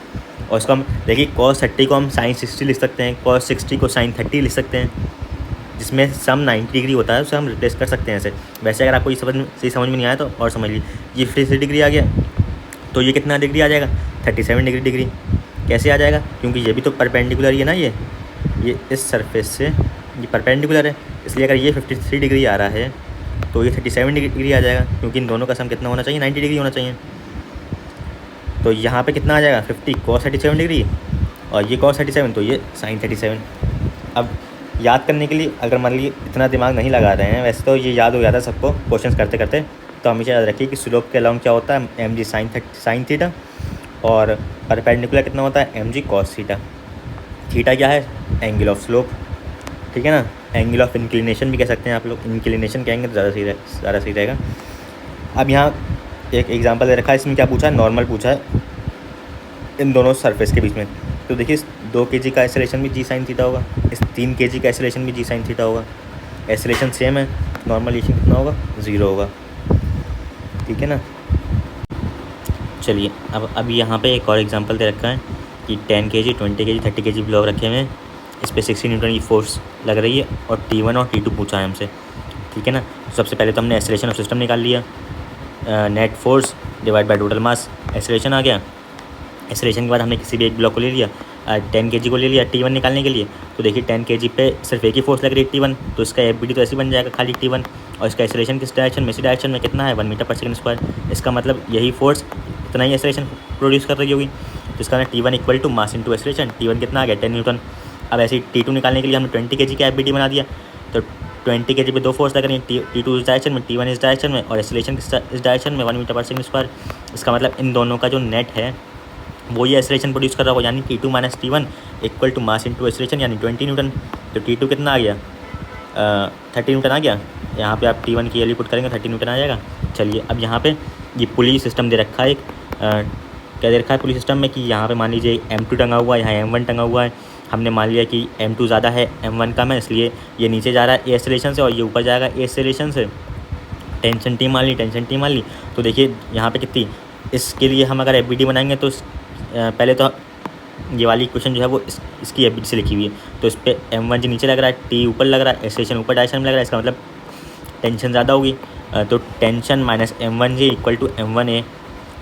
और इसको हम देखिए cos 30 को हम sin 60 लिख सकते हैं, cos 60 को sin 30 लिख सकते हैं, जिसमें सम 90 डिग्री होता है, उसे हम रिप्लेस कर सकते हैं ऐसे। वैसे अगर आपको ये सही समझ में नहीं आया तो और समझ लीजिए, ये 53 डिग्री आ गया, तो ये कितना डिग्री आ जाएगा 37 डिग्री। कैसे आ जाएगा, क्योंकि ये भी तो परपेंडिकुलर ही है ना, ये इस सरफेस से ये परपेंडिकुलर है, इसलिए अगर ये 53 डिग्री आ रहा है तो ये 37 डिग्री आ जाएगा, क्योंकि इन दोनों का सम कितना होना चाहिए 90 डिग्री होना चाहिए। तो यहाँ पे कितना आ जाएगा 50 cos 37 डिग्री और ये cos 37, तो ये sin 37। अब याद करने के लिए अगर मान लीजिए इतना दिमाग नहीं लगा रहे हैं, वैसे तो ये याद हो जाता है सबको क्वेश्चन करते करते, तो हमेशा याद रखिए कि स्लोप के अलॉन्ग क्या होता है mg sin थीटा, और परपेंडिकुलर कितना होता है mg cos थीटा। थीटा क्या है, एंगल ऑफ स्लोप, ठीक है ना। एंगल ऑफ इंक्लिनेशन भी कह सकते हैं आप लोग, इंक्लिनेशन कहेंगे तो ज़्यादा सही रहेगा। अब यहाँ एक एग्जांपल दे रखा है, इसमें क्या पूछा है, नॉर्मल पूछा है इन दोनों सरफेस के बीच में। तो देखिए 2 kg का एक्सेलरेशन भी g sin थीटा होगा, इस 3 kg का एक्सेलरेशन भी g sin थीटा होगा, एक्सेलरेशन सेम है, नॉर्मलाइजेशन कितना होगा 0 होगा, ठीक है ना। चलिए अब यहाँ पे एक और एग्जांपल दे रखा है कि 10 kg 20 kg 30 kg ब्लॉक रखे हुए हैं, इस पर 60 न्यूटन की फोर्स लग रही है, और T1 और T2 पूछा है हमसे, ठीक है ना। सबसे पहले तो हमने एक्सेलरेशन ऑफ सिस्टम निकाल लिया, net force divide by total mass, acceleration आ गया। एक्सेलरेशन के बाद हमने किसी भी एक ब्लॉक को ले लिया, 10 kg को ले लिया T1 निकालने के लिए। तो देखिए 10 kg पे सिर्फ एक ही फोर्स लग रही है T1, तो इसका FBD तो ऐसे बन जाएगा खाली T1, और इसका एक्सेलरेशन किस डायरेक्शन में, इसी डायरेक्शन में कितना है 1 मीटर पर सेकंड स्क्वायर। इसका मतलब यही फोर्स इतना ही एक्सेलरेशन प्रोड्यूस कर रही होगी, तो इसका T1 = मास इंटू एक्सेलरेशन। T1 कितना आ गया 10 न्यूटन। अब ऐसे ही T2 निकालने के लिए हमने 20 kg का FBD बना दिया, तो 20 kg पे 2 फोर्स लग रही है, T2 इस डायरेक्शन में, T1 इस डायरेक्शन में, और एक्सेलरेशन इस डायरेक्शन में 1 मीटर पर सेकंड स्क्वायर। इसका मतलब इन दोनों का जो नेट है वो ये एक्सेलरेशन प्रोड्यूस कर रहा होगा, यानी T2 - T1 = मास इंटू एक्सेलरेशन, यानी 20 न्यूटन। तो T2 कितना आ गया 30 न्यूटन आ गया। यहाँ पे आप T1 की वैल्यू पुट करेंगे 30 न्यूटन आ जाएगा। चलिए अब यहाँ पे ये पुली सिस्टम दे रखा है, एक क्या दे रखा है पुली सिस्टम में कि यहाँ पे मान लीजिए M2 टंगा हुआ है, यहाँ M1 टंगा हुआ है। हमने मान लिया कि M2 ज़्यादा है M1 कम है, इसलिए ये नीचे जा रहा है ए एक्सेलरेशन से और ये ऊपर जाएगा ए एक्सेलरेशन से। टेंशन T मान ली। तो देखिए यहाँ पे कितनी, इसके लिए हम अगर FBD बनाएंगे तो पहले तो ये वाली इक्वेशन जो है वो इसकी एबिट से लिखी हुई है। तो इस पर m1g नीचे लग रहा है, t ऊपर लग रहा है, एक्सेलरेशन ऊपर डायरेक्शन में लग रहा है, इसका मतलब टेंशन ज़्यादा होगी। तो tension minus m1g equal to m1a।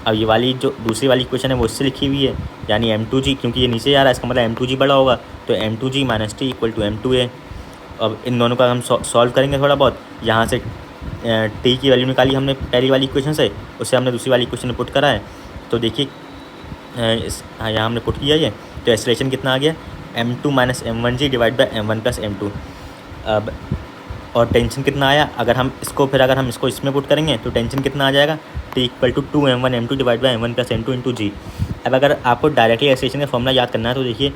अब ये वाली जो दूसरी वाली इक्वेशन है वो इससे लिखी हुई है, यानी m2g, क्योंकि ये नीचे जा रहा है इसका मतलब m2g बड़ा होगा, तो m2g minus T equal to m2a। अब इन दोनों का हम सॉल्व करेंगे थोड़ा बहुत। यहाँ से टी की वैल्यू निकाली हमने पहली वाली इक्वेशन से, उससे हमने दूसरी वाली इक्वेशन में पुट करा है। तो देखिए यहाँ हमने पुट किया ये, तो एक्सेलरेशन कितना आ गया, m2 minus m1g divide by m1 plus m2। अब और टेंशन कितना आया, अगर हम इसको इसमें पुट करेंगे तो टेंशन कितना आ जाएगा, T equal to 2m1 m2 divide by m1 plus m2 into G. अब अगर आपको डायरेक्टली एक्सेलरेशन का फॉर्मूला याद करना है तो देखिए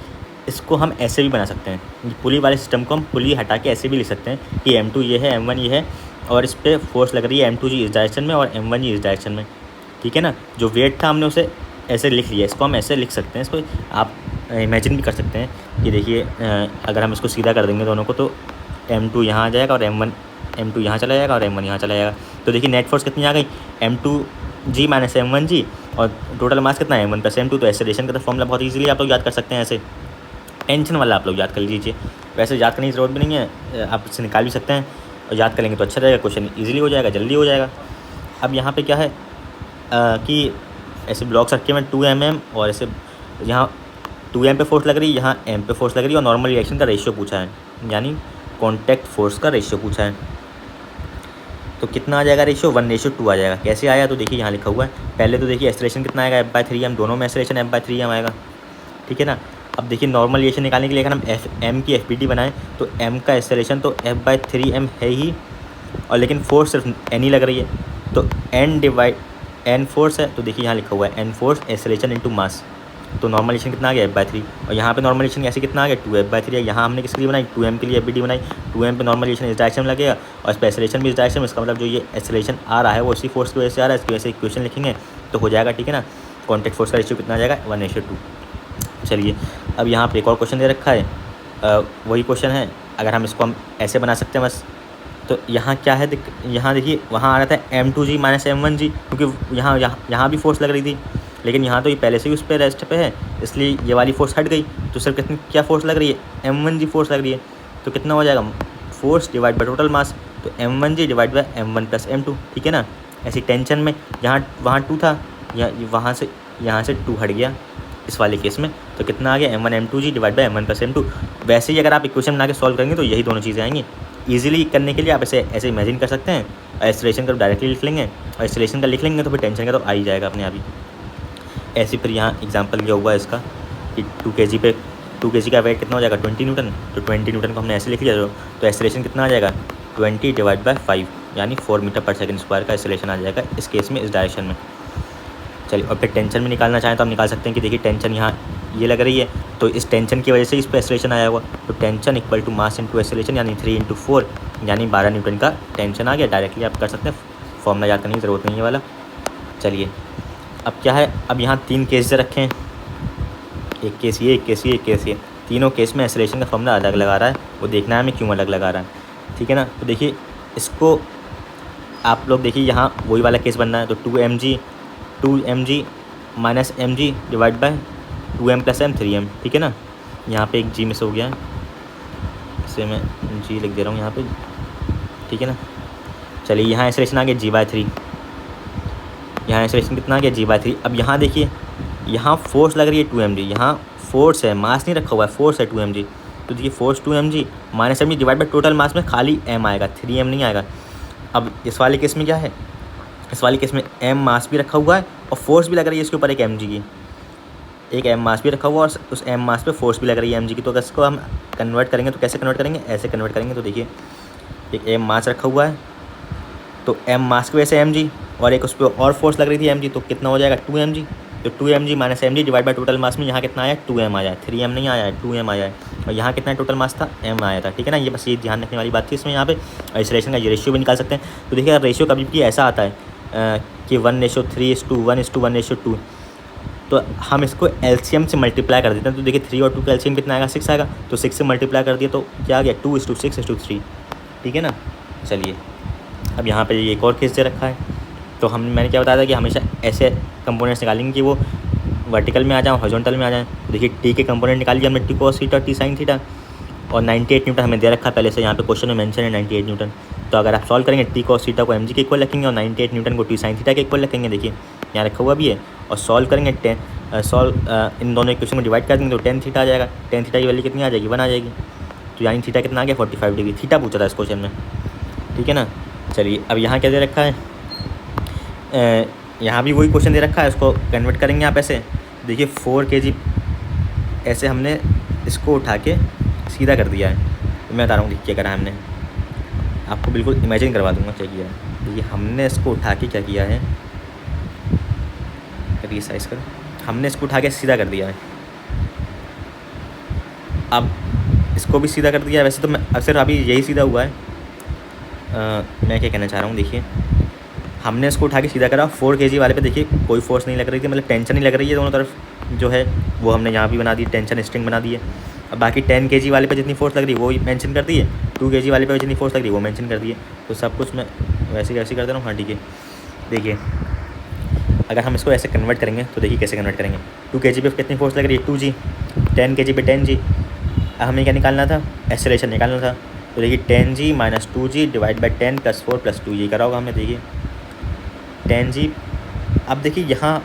इसको हम ऐसे भी बना सकते हैं, पुली वाले सिस्टम को हम पुली हटा के ऐसे भी लिख सकते हैं कि m2 ये है, m1 ये है, और इस पर फोर्स लग रही है m2g इस डायरेक्शन में और m1g इस डायरेक्शन में। ठीक है ना, जो वेट था हमने उसे ऐसे लिख लिया, इसको हम ऐसे लिख सकते हैं, इसको आप इमेजिन भी कर सकते हैं कि देखिए अगर हम इसको सीधा कर देंगे दोनों को तो m2 यहाँ आ जाएगा और m2 यहाँ चला जाएगा और m1 यहाँ चला जाएगा। तो देखिए नेट फोर्स कितनी आ गई, m2g माइनस m1g, और टोटल मास कितना है m1 प्लस m2। तो एक्सेलरेशन का तो फॉर्मूला बहुत ईजिली आप लोग याद कर सकते हैं, ऐसे टेंशन वाला आप लोग याद कर लीजिए। वैसे याद करने की ज़रूरत भी नहीं है, आप इससे निकाल भी सकते हैं, और याद करेंगे तो अच्छा रहेगा, क्वेश्चन ईजिली हो जाएगा, जल्दी हो जाएगा। अब यहाँ पे क्या है कि ऐसे ब्लॉक्स रखे हुए 2mm, और ऐसे यहाँ 2m पे फोर्स लग रही है, यहाँ m पे फोर्स लग रही है, और नॉर्मल रिएक्शन का रेशियो पूछा है, यानी कॉन्टैक्ट फोर्स का रेशियो पूछा है। तो कितना आ जाएगा रेशियो, 1:2 आ जाएगा। कैसे आया, तो देखिए यहाँ लिखा हुआ है। पहले तो देखिए एक्सेलरेशन कितना आएगा, f/3m, दोनों में एक्सेलरेशन f/3m आएगा। ठीक है ना। अब देखिए नॉर्मल रिएक्शन निकालने के लिए अगर हम m की FBD बनाएं तो m का एक्सेलरेशन तो f/3m है ही, और लेकिन फोर्स सिर्फ n ही लग रही है, तो n फोर्स है। तो देखिए यहाँ लिखा हुआ है n force acceleration into mass, तो नॉर्मलेशन कितना आ गया f/3, और यहाँ पे नॉर्मलेशन ऐसे कितना आ गया 2f/3 है। यहाँ हमने किसके लिए बनाई, 2m के लिए FBD बनाई, 2m पे नॉर्मलेशन इस डायरेक्शन में लगेगा और इस पर एक्सेलरेशन भी इस डायरेक्शन में, इसका मतलब जो ये एक्सेलरेशन आ रहा है वो इसी फोर्स की वजह से आ रहा है, इसकी वजह से इक्वेशन लिखेंगे तो हो जाएगा। ठीक है ना, कॉन्टैक्ट फोर्स का रेशियो कितना आ जाएगा, 1:2। चलिए अब यहाँ पर एक और क्वेश्चन दे रखा है, वही क्वेश्चन है, अगर हम इसको हम ऐसे बना सकते हैं बस। तो यहाँ क्या है, यहाँ देखिए वहाँ आ रहा था m2g माइनस m1g, क्योंकि यहाँ भी फोर्स लग रही थी, लेकिन यहाँ तो ये पहले से ही उस पर रेस्ट पे है, इसलिए ये वाली फोर्स हट गई, तो सिर्फ कितनी क्या फोर्स लग रही है, m1g फोर्स लग रही है। तो कितना हो जाएगा, force divide by total mass, तो m1g divide by m1 plus m2। ठीक है ना। ऐसी टेंशन में वहाँ 2 था, यहाँ से 2 हट गया इस वाले केस में, तो कितना आ गया, m1 m2g divide by m1 plus m2। वैसे ही अगर आप इक्वेशन बना के सॉल्व करेंगे तो यही दोनों चीज़ें आएंगी। ईजिली करने के लिए आप ऐसे इमेजिन कर सकते हैं, एक्सेलरेशन का डायरेक्टली लिख लेंगे, और एक्सेलरेशन का लिख लेंगे तो फिर टेंशन का तो आ ही जाएगा अपने आप ही। ऐसे फिर यहाँ एग्जांपल दिया हुआ है इसका कि 2 kg का वेट कितना हो जाएगा, 20 न्यूटन। तो 20 न्यूटन को हमने ऐसे लिख लिया, तो एक्सेलरेशन कितना आ जाएगा, 20 डिवाइड बाई 5, यानी 4 मीटर पर सेकंड स्क्वायर का एक्सेलरेशन आ जाएगा इस केस में, इस डायरेक्शन में। चलिए, और फिर टेंशन में निकालना चाहें तो हम निकाल सकते हैं कि देखिए टेंशन यहाँ ये लग रही है, तो इस टेंशन की वजह से इस पर एक्सेलरेशन आया हुआ, तो tension equal to mass into acceleration, यानी 3 × 4, यानी 12 न्यूटन का टेंशन आ गया। डायरेक्टली आप कर सकते हैं, फॉर्मूला याद करने की ज़रूरत नहीं है वाला। चलिए अब क्या है, अब यहाँ 3 केस रखे हैं, एक केस ये, एक केस ये, एक केस ये, तीनों केस में एक्सेलरेशन का फॉर्मूला अलग लगा रहा है, वो देखना है हमें क्यों अलग लगा रहा है। ठीक है ना। तो देखिए इसको आप लोग देखिए यहाँ वही वाला केस बनना है, तो 2mg minus mg divide by 2m plus m 3m। ठीक है ना। यहाँ पे एक g मिस हो गया है, इसे मैं g लिख दे रहा हूँ यहाँ पे। ठीक है ना। चलिए यहाँ एक्सेलरेशन आ गया g/3, यहाँ एक्सेलरेशन कितना आ गया g/3। अब यहाँ देखिए यहाँ फोर्स लग रही है 2mg, यहाँ फोर्स है, मास नहीं रखा हुआ है, फोर्स है 2mg। तो देखिए force 2mg minus mg divide by total mass में खाली m आएगा, 3m नहीं आएगा। अब इस वाले केस में क्या है, इस वाले केस में m मास भी रखा हुआ है और फोर्स भी लग रही है इसके ऊपर एक mg की, एक m मास भी रखा हुआ और उस m मास पे फोर्स भी लग रही है mg की। तो अगर इसको हम कन्वर्ट करेंगे तो कैसे कन्वर्ट करेंगे, ऐसे कन्वर्ट करेंगे। तो देखिए एक m मास रखा हुआ है, तो m मास की वजह से mg, और एक उस पर और फोर्स लग रही थी mg, तो कितना हो जाएगा 2mg। तो 2mg minus mg divide by total mass में यहाँ कितना आया, 2m आया है, 3m नहीं आया है, 2m आया है। और यहाँ कितना टोटल मास था, m आया था। ठीक है ना। ये बस ये ध्यान रखने वाली बात थी इसमें। यहाँ पे एक्सेलरेशन का ये रेशियो भी निकाल सकते हैं। तो देखिए रेशियो कभी भी ऐसा आता है कि 1:3:1:1:2, तो हम इसको एलसीएम से मल्टीप्लाई कर देते हैं। तो देखिए 3 और 2 का एलसीएम कितना आएगा, 6 आएगा, तो 6 से मल्टीप्लाई कर दिया तो क्या आ गया, 2:6:3। ठीक है ना। चलिए अब यहाँ पे एक और केस दे रखा है, तो मैंने क्या बताया था कि हमेशा ऐसे कंपोनेंट्स निकालेंगे कि वो वर्टिकल में आ जाएँ, हॉरिजॉन्टल में आ जाएँ, तो देखिए टी के कंपोनेंट निकालिए हमने, T cos theta, T sine theta, और 98 न्यूटन हमें दे रखा है पहले से, यहाँ पे क्वेश्चन में मेंशन है 98 न्यूटन। तो अगर आप सॉल्व करेंगे टी कॉस थीटा को एम जी के इक्वल रखेंगे और 98 न्यूटन को टी साइन थीटा के इक्वल रखेंगे, देखिए यहाँ रखा हुआ भी है, और सॉल्व करेंगे इन दोनों इक्वेशन को डिवाइड कर देंगे तो टेन थीटा आ जाएगा। टेन थीटा की वैल्यू कितनी आ जाएगी, 1 आ जाएगी। तो यानी थीटा कितना आ गया, 45 डिग्री। थीटा पूछा था इस क्वेश्चन में, ठीक है ना। चलिए अब यहाँ क्या दे रखा है, यहाँ भी वही क्वेश्चन दे रखा है, उसको कन्वर्ट करेंगे आप ऐसे। देखिए 4 kg ऐसे हमने इसको उठा के सीधा कर दिया है। तो मैं बता रहा हूँ क्या करा है हमने, आपको बिल्कुल इमेजिन करवा दूंगा क्या किया है। देखिए हमने इसको उठा के क्या किया है, रिसाइज कर, हमने इसको उठा के सीधा कर दिया है। अब इसको भी सीधा कर दिया है। वैसे तो मैं अक्सर अभी यही सीधा हुआ है, मैं क्या कहना चाह रहा हूँ, देखिए हमने इसको उठा के सीधा करा। 4 kg वाले पे देखिए कोई फोर्स नहीं लग रही थी, मतलब टेंशन नहीं लग रही है दोनों तरफ जो है, वो हमने यहाँ भी बना दी, टेंशन स्ट्रिंग बना दी है। अब बाकी 10 kg वाले पे जितनी फोर्स लग रही है वो मेंशन कर दी है, 2 kg वाले पे जितनी फोर्स लग रही है वो मेंशन कर दी है। तो सब कुछ मैं वैसे कर दे रहा हूँ। हाँ ठीक है, देखिए अगर हम इसको ऐसे कन्वर्ट करेंगे तो देखिए कैसे कन्वर्ट करेंगे। 2 kg पे कितनी फोर्स लग रही है, 2g। 10 kg पे 10g। अब हमें क्या निकालना था, एक्सेलरेशन निकालना था। तो देखिए 10g minus 2g divide by 10 + 4 + 2 ये करा होगा हमने। देखिए 10g। अब देखिए यहाँ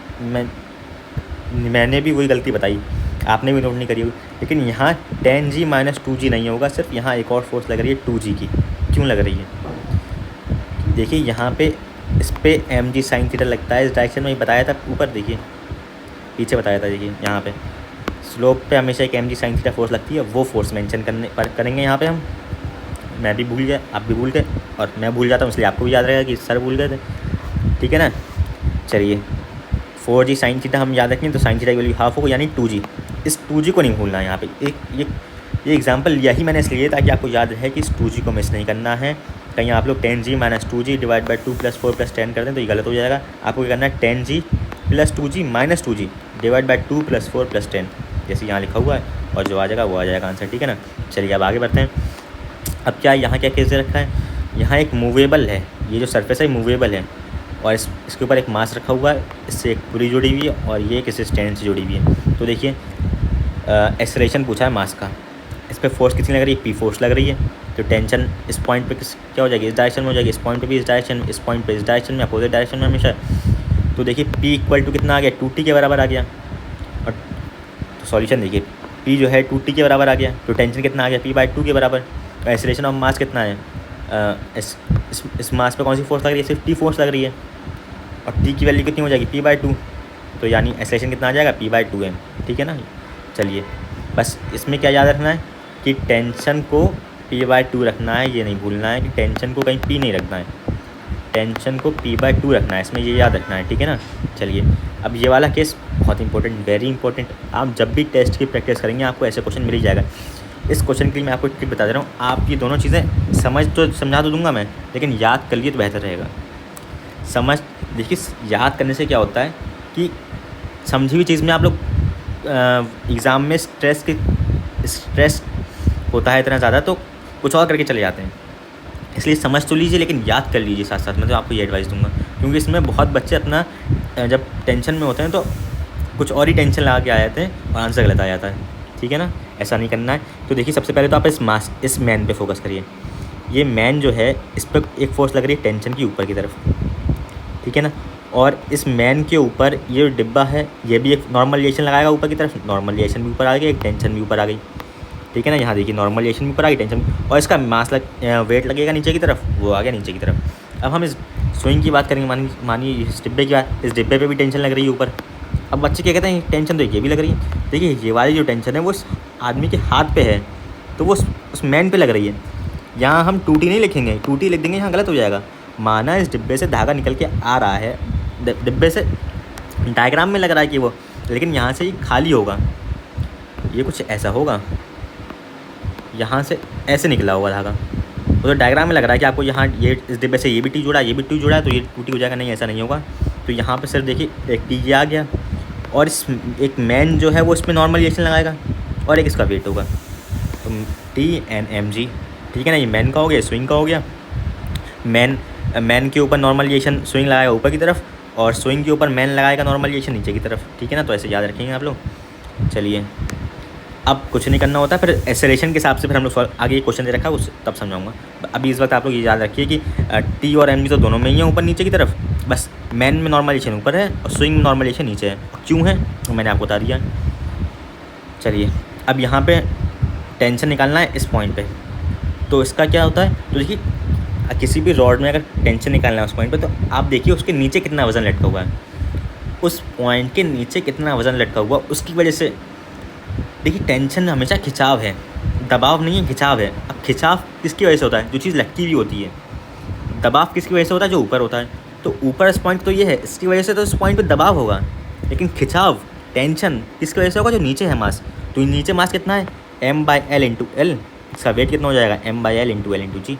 मैंने भी वही गलती बताई, आपने भी नोट नहीं करी होगी, लेकिन यहाँ 10g माइनस 2g नहीं होगा, सिर्फ यहाँ एक और फोर्स लग रही है 2g की। क्यों लग रही है, देखिए यहाँ पे इस पर mg साइन थीटा लगता है, इस डायरेक्शन में बताया था ऊपर, देखिए पीछे बताया था। देखिए यहाँ पे स्लोप पे हमेशा एक mg साइन थीटा फोर्स लगती है, वो फोर्स मेंशन करेंगे यहाँ पे हम। मैं भी भूल गया, आप भी भूल गए, और मैं भूल जाता हूँ इसलिए आपको भी याद रहेगा कि सर भूल गए थे, ठीक है ना। चलिए 4g साइन थीटा हम याद रखेंगे, तो साइन थीटा की वैल्यू हाफ होगा, यानी 2g। इस 2g को नहीं भूलना है यहाँ पे। ये एग्जांपल लिया ही मैंने इसलिए ताकि आपको याद रहे कि इस 2g को मिस नहीं करना है। कहीं आप लोग 10g minus 2g divide by 2 + 4 + 10 कर दें तो ये गलत हो जाएगा। आपको क्या करना है, 10g + 2g minus 2g divide by 2 + 4 + 10, जैसे यहाँ लिखा हुआ है, और जो आ जाएगा वो आ जाएगा आंसर, ठीक है ना। चलिए अब आगे बढ़ते हैं। अब क्या यहाँ क्या केस दे रखा है, यहाँ एक मूवेबल है, ये जो सरफेस है मूवेबल है, और इसके ऊपर एक मास रखा हुआ है, इससे एक पुली जुड़ी हुई है, और ये किसी स्टैंड से जुड़ी हुई है। तो देखिए एक्सेलरेशन पूछा है मास का, इस पर फोर्स कितनी लग रही है, p फोर्स लग रही है। तो टेंशन इस पॉइंट पे क्या हो जाएगी, इस डायरेक्शन में हो जाएगी, इस पॉइंट पे भी इस डायरेक्शन, इस पॉइंट पे इस डायरेक्शन में, अपोजिट डायरेक्शन में हमेशा। तो देखिए p = कितना आ गया, 2t के बराबर आ गया। और तो सॉल्यूशन देखिए p जो है 2t के बराबर आ गया, तो टेंशन कितना आ गया, p/2 के बराबर। एक्सेलरेशन ऑफ मास कितना है, इस मास पे कौन सी फोर्स लग रही है, सिर्फ t फोर्स लग रही है, और t की वैल्यू कितनी हो जाएगी, p/2। तो यानी एक्सेलरेशन कितना आ जाएगा, p/2 है, ठीक है ना। चलिए बस इसमें क्या याद रखना है कि टेंशन को p/2 रखना है, ये नहीं भूलना है कि टेंशन को कहीं p नहीं रखना है, टेंशन को p/2 रखना है, इसमें ये याद रखना है, ठीक है ना। चलिए अब ये वाला केस बहुत इंपॉर्टेंट, वेरी इंपॉर्टेंट। आप जब भी टेस्ट की प्रैक्टिस करेंगे आपको ऐसे क्वेश्चन मिल ही जाएगा। इस क्वेश्चन के लिए मैं आपको ट्रिक बता दे रहा हूँ, आप ये दोनों चीज़ें समझा तो दूंगा मैं, लेकिन याद कर लिए तो बेहतर रहेगा। देखिए याद करने से क्या होता है कि समझी हुई चीज़ में आप लोग एग्ज़ाम में स्ट्रेस होता है इतना ज़्यादा, तो कुछ और करके चले जाते हैं। इसलिए समझ तो लीजिए लेकिन याद कर लीजिए साथ साथ। मैं तो आपको ये एडवाइस दूंगा, क्योंकि इसमें बहुत बच्चे अपना जब टेंशन में होते हैं तो कुछ और ही टेंशन लगा के आ जाते हैं और आंसर गलत आ जाता है, ठीक है ना। ऐसा नहीं करना है। तो देखिए सबसे पहले तो आप इस मैन पे फोकस करिए। ये मैन जो है इस पर एक फोर्स लग रही है टेंशन की ऊपर की तरफ, ठीक है ना। और इस मैन के ऊपर ये डिब्बा है, ये भी एक नॉर्मलाइजेशन लगाएगा ऊपर की तरफ, नॉर्मलाइजेशन भी ऊपर आ गई, एक टेंशन भी ऊपर आ गई, ठीक है ना। यहाँ देखिए नॉर्मलाइजेशन भी ऊपर आ गई, टेंशन, और इसका वेट लगेगा नीचे की तरफ, वो आ गया नीचे की तरफ। अब हम इस स्विंग की बात करेंगे, मानिए इस डिब्बे की बात, इस डिब्बे पे भी टेंशन लग रही है ऊपर। अब बच्चे क्या कहते हैं, टेंशन तो ये भी लग रही है। देखिए ये वाली जो टेंशन है वो इस आदमी के हाथ पे है, तो वो उस मैन पे लग रही है। यहाँ हम 2t नहीं लिखेंगे, 2t लिख देंगे, यहाँ गलत हो जाएगा। माना इस डिब्बे से धागा निकल के आ रहा है, डिब्बे से डायग्राम में लग रहा है कि वो, लेकिन यहाँ से ये खाली होगा, ये कुछ ऐसा होगा, यहाँ से ऐसे निकला होगा धागा, वो तो डायग्राम में लग रहा है कि आपको यहाँ ये इस डिब्बे से ये भी टी जुड़ा है, ये भी टी जुड़ा है, तो ये 2t हो जाएगा। नहीं, ऐसा नहीं होगा। तो यहाँ पे सिर्फ देखिए एक टी ये आ गया, और इस एक मैन जो है वो इसमें नॉर्मलाइजेशन लगाएगा, और एक इसका वेट होगा, तो T/mg, ठीक है ना। ये मैन का हो गया, स्विंग का हो गया। मैन के ऊपर नॉर्मलाइजेशन स्विंग लगाएगा ऊपर की तरफ, और स्विंग के ऊपर मैन लगाएगा नॉर्मलाइजेशन नीचे की तरफ, ठीक है ना। तो ऐसे याद रखेंगे आप लोग। चलिए अब कुछ नहीं करना होता, फिर एक्सेलरेशन के हिसाब से फिर हम लोग आगे क्वेश्चन दे रखा है उस तब समझाऊंगा। अभी इस वक्त आप लोग ये याद रखिए कि टी और एम जी तो दोनों में ही है ऊपर नीचे की तरफ, बस मैन में नॉर्मलाइजेशन ऊपर है और स्विंग में नॉर्मलाइजेशन नीचे है। क्यों है तो मैंने आपको बता दिया। चलिए अब यहाँ पे टेंशन निकालना है इस पॉइंट पे। तो इसका क्या होता है, तो देखिए किसी भी रॉड में अगर टेंशन निकालना है उस पॉइंट पे, तो आप देखिए उसके नीचे कितना वज़न लटका हुआ है, उस पॉइंट के नीचे कितना वज़न लटका हुआ, उसकी वजह से देखिए टेंशन हमेशा खिंचाव है, दबाव नहीं है, खिंचाव है। अब खिंचाव किसकी वजह से होता है, जो चीज़ लटकी हुई होती है। दबाव किसकी वजह से होता है, जो ऊपर होता है। तो ऊपर इस पॉइंट तो ये है, इसकी वजह से तो इस पॉइंट पे दबाव होगा, लेकिन खिंचाव टेंशन किसकी वजह से होगा, जो नीचे है मास। तो नीचे मास कितना है, m/l इंटू एल, इसका वेट कितना हो जाएगा, m/l इंटू एल इंटू जी,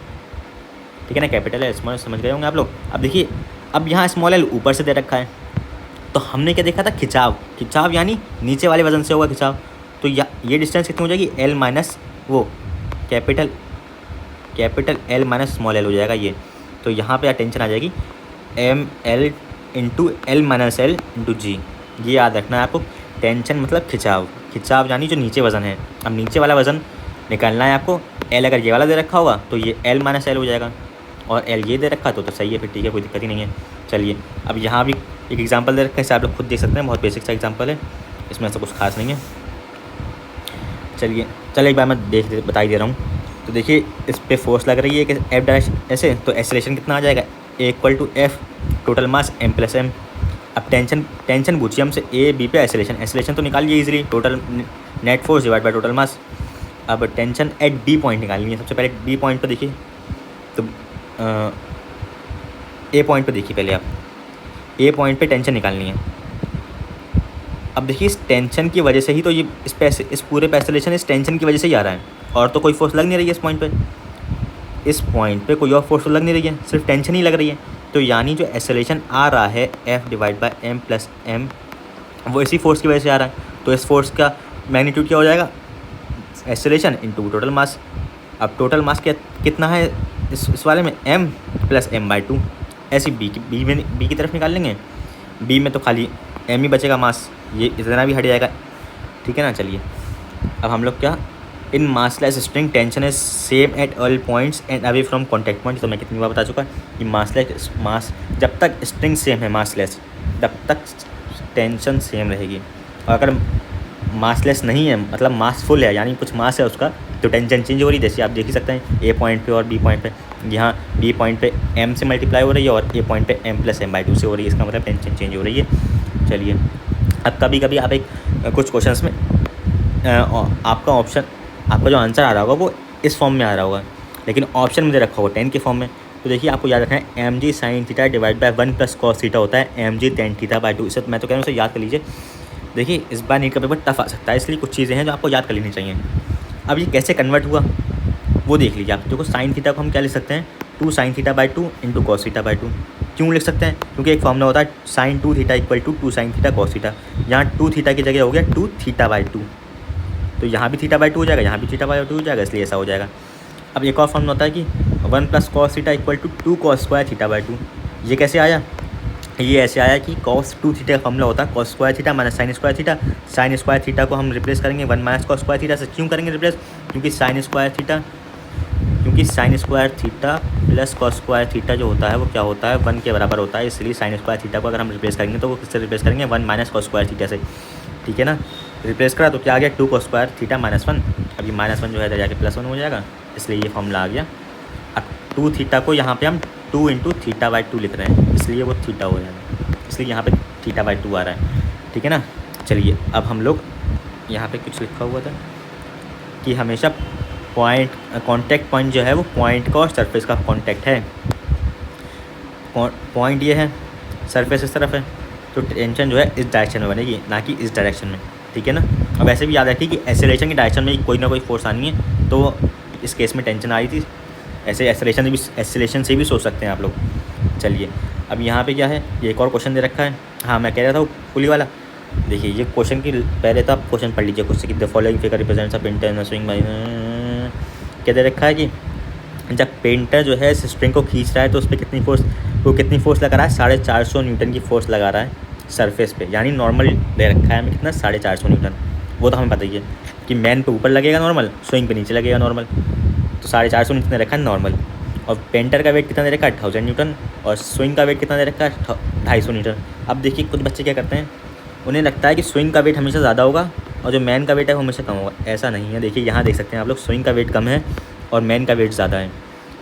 ठीक है ना। कैपिटल है स्मॉल, समझ गए होंगे आप लोग। अब देखिए अब यहाँ स्मॉल एल ऊपर से दे रखा है, तो हमने क्या देखा था, खिंचाव। खिंचाव यानी नीचे वाले वजन से होगा खिंचाव। तो ये डिस्टेंस कितनी हो जाएगी, एल माइनस वो capital L minus small L हो जाएगा ये। तो यहाँ पे टेंशन आ जाएगी m/l into L minus L into G. ये याद रखना है आपको। टेंशन मतलब खिंचाव, खिंचाव यानी जो नीचे वज़न है। अब नीचे वाला वज़न निकालना है आपको। एल अगर ये वाला दे रखा होगा तो ये एल माइनस एल हो जाएगा, और एल ये दे रखा तो सही है, फिर ठीक है, कोई दिक्कत ही नहीं है। चलिए अब यहाँ भी एक एग्जांपल दे रखा है, इसे आप लोग खुद देख सकते हैं, बहुत बेसिक सा एग्जांपल है, इसमें ऐसा कुछ खास नहीं है। चलिए एक बार मैं बता ही दे रहा हूँ। तो देखिए इस पर फोर्स लग रही है कि एफ डैश ऐसे, तो एक्सेलरेशन कितना आ जाएगा, A=F टोटल मास m+m। अब टेंशन पूछिए हमसे ए बी पे एक्सेलरेशन तो निकाल लिया easily, total net force divide by total मास। अब टेंशन एट बी पॉइंट निकालनी है। सबसे पहले बी पॉइंट पर देखिए, तो ए पॉइंट पे देखिए, पहले आप ए पॉइंट पे टेंशन निकालनी है। अब देखिए इस टेंशन की वजह से ही तो ये इस पूरे पे एक्सेलरेशन इस टेंशन की वजह से ही आ रहा है, और तो कोई फोर्स लग नहीं रही है इस पॉइंट पे। इस पॉइंट पे कोई और फोर्स लग नहीं रही है, सिर्फ टेंशन ही लग रही है। तो यानी जो एक्सेलरेशन आ रहा है F/m+m, वो इसी फोर्स की वजह से आ रहा है। तो इस फोर्स का मैग्नीट्यूड क्या हो जाएगा, एक्सेलरेशन इंटू टोटल मास। अब टोटल मास कितना है इस वाले में, m+m/2। ऐसी बी की तरफ निकाल लेंगे। बी में तो खाली m ही बचेगा मास, ये इतना भी हट जाएगा, ठीक है ना। चलिए अब हम लोग क्या, in massless string tension is same at all points and away from contact point. तो मैं कितनी बार बता चुका कि मास जब तक स्ट्रिंग सेम है मासलेस, तब तक टेंशन सेम रहेगी। और अगर मासलेस नहीं है, मतलब मास फुल है, यानी कुछ मास है उसका, तो टेंशन चेंज हो रही है। जैसे आप देख ही सकते हैं ए पॉइंट पे और बी पॉइंट पे, यहाँ बी पॉइंट पे m से मल्टीप्लाई हो रही है और ए पॉइंट पे m+m/2 से हो रही है, इसका मतलब टेंशन चेंज हो रही है। चलिए अब कभी कभी आप कुछ क्वेश्चंस में आपका जो आंसर आ रहा होगा वो इस फॉर्म में आ रहा होगा, लेकिन ऑप्शन में दे रखा होगा 10 के फॉर्म में। तो देखिए आपको याद रखना है mg sin theta divide by 1 + cos theta होता है mg tan थीटा/2। इसे मैं तो कह रहा हूँ उसे याद कर लीजिए। देखिए इस बार नीट का पेपर टफ आ सकता है, इसलिए कुछ चीज़ें हैं जो आपको याद कर लेनी चाहिए। अब ये कैसे कन्वर्ट हुआ वो देख लीजिए आप। देखो साइन थीटा को हम क्या लिख सकते हैं, 2 sin थीटा/2 इंटू cos थीटा/2। क्यों लिख सकते हैं, क्योंकि एक फॉर्मूला होता है sin 2 theta = 2 sin theta cos theta. यहाँ 2 थीटा की जगह हो गया 2 थीटा/2, तो यहाँ भी थीटा/2 हो जाएगा, यहाँ भी थीटा/2 हो जाएगा, इसलिए ऐसा हो जाएगा। अब एक और फॉर्मूला होता है कि 1 + cos थीटा = 2 cos² थीटा/2। ये कैसे आया, ये ऐसे आया कि cos 2 थीटा का फॉर्मूला होता है cos² theta minus sin² theta. sin² theta को हम रिप्लेस करेंगे 1 - cos² थीटा से। क्यों करेंगे रिप्लेस, क्योंकि sin² theta plus cos² theta जो होता है वो क्या होता है, 1 के बराबर होता है। इसलिए sin² थीटा को अगर हम रिप्लेस करेंगे तो वो किससे रिप्लेस करेंगे, 1 - cos² थीटा से, ठीक है ना। रिप्लेस करा तो क्या आ गया, 2 cos² थीटा -1। अब ये -1 जो है इधर जाके +1 हो जाएगा, इसलिए ये फॉर्मूला आ गया। अब 2 थीटा को यहाँ पे हम 2 × थीटा/2 लिख रहे हैं, इसलिए वो थीटा हो जाएगा, इसलिए यहाँ पे थीटा/2 आ रहा है, ठीक है ना। चलिए अब हम लोग यहाँ पे कुछ लिखा हुआ था कि हमेशा कॉन्टैक्ट पॉइंट जो है वो पॉइंट का और सरफेस का कॉन्टैक्ट है। पॉइंट ये है, सरफेस इस तरफ है, तो टेंशन जो है इस डायरेक्शन में बनेगी, ना कि इस डायरेक्शन में, ठीक है ना। अब ऐसे भी याद रखिए कि एक्सेलरेशन की डायरेक्शन में कोई ना कोई फोर्स आनी है, तो इस केस में टेंशन आई थी। ऐसे एक्सेलरेशन से भी सोच सकते हैं आप लोग। चलिए अब यहाँ पे क्या है, ये एक और क्वेश्चन दे रखा है। हाँ मैं कह रहा था वो पुली वाला, देखिए ये क्वेश्चन की पहले तो आप क्वेश्चन पढ़ लीजिए खुद से कि the following figure represents a internal swing by, क्या दे रखा है कि जब पेंटर जो है स्प्रिंग को खींच रहा है तो उस पर कितनी फोर्स लगा रहा है, 450 न्यूटन की फोर्स लगा रहा है सरफेस पे, यानी नॉर्मल दे रखा है हमें कितना, 450 न्यूटन। वो तो हमें पता ही है कि मैन पे ऊपर लगेगा नॉर्मल, स्विंग पे नीचे लगेगा नॉर्मल, तो 450 न्यूटन दे रखा है नॉर्मल। और पेंटर का वेट कितना दे रखा है, 1000 न्यूटन, और स्विंग का वेट कितना दे रखा है, 250 न्यूटन। अब देखिए कुछ बच्चे क्या करते हैं, उन्हें लगता है कि स्विंग का वेट हमेशा ज़्यादा होगा और जो मैन का वेट है वो हमेशा कम होगा। ऐसा नहीं है, देखिए यहाँ देख सकते हैं आप लोग, स्विंग का वेट कम है और मैन का वेट ज़्यादा है,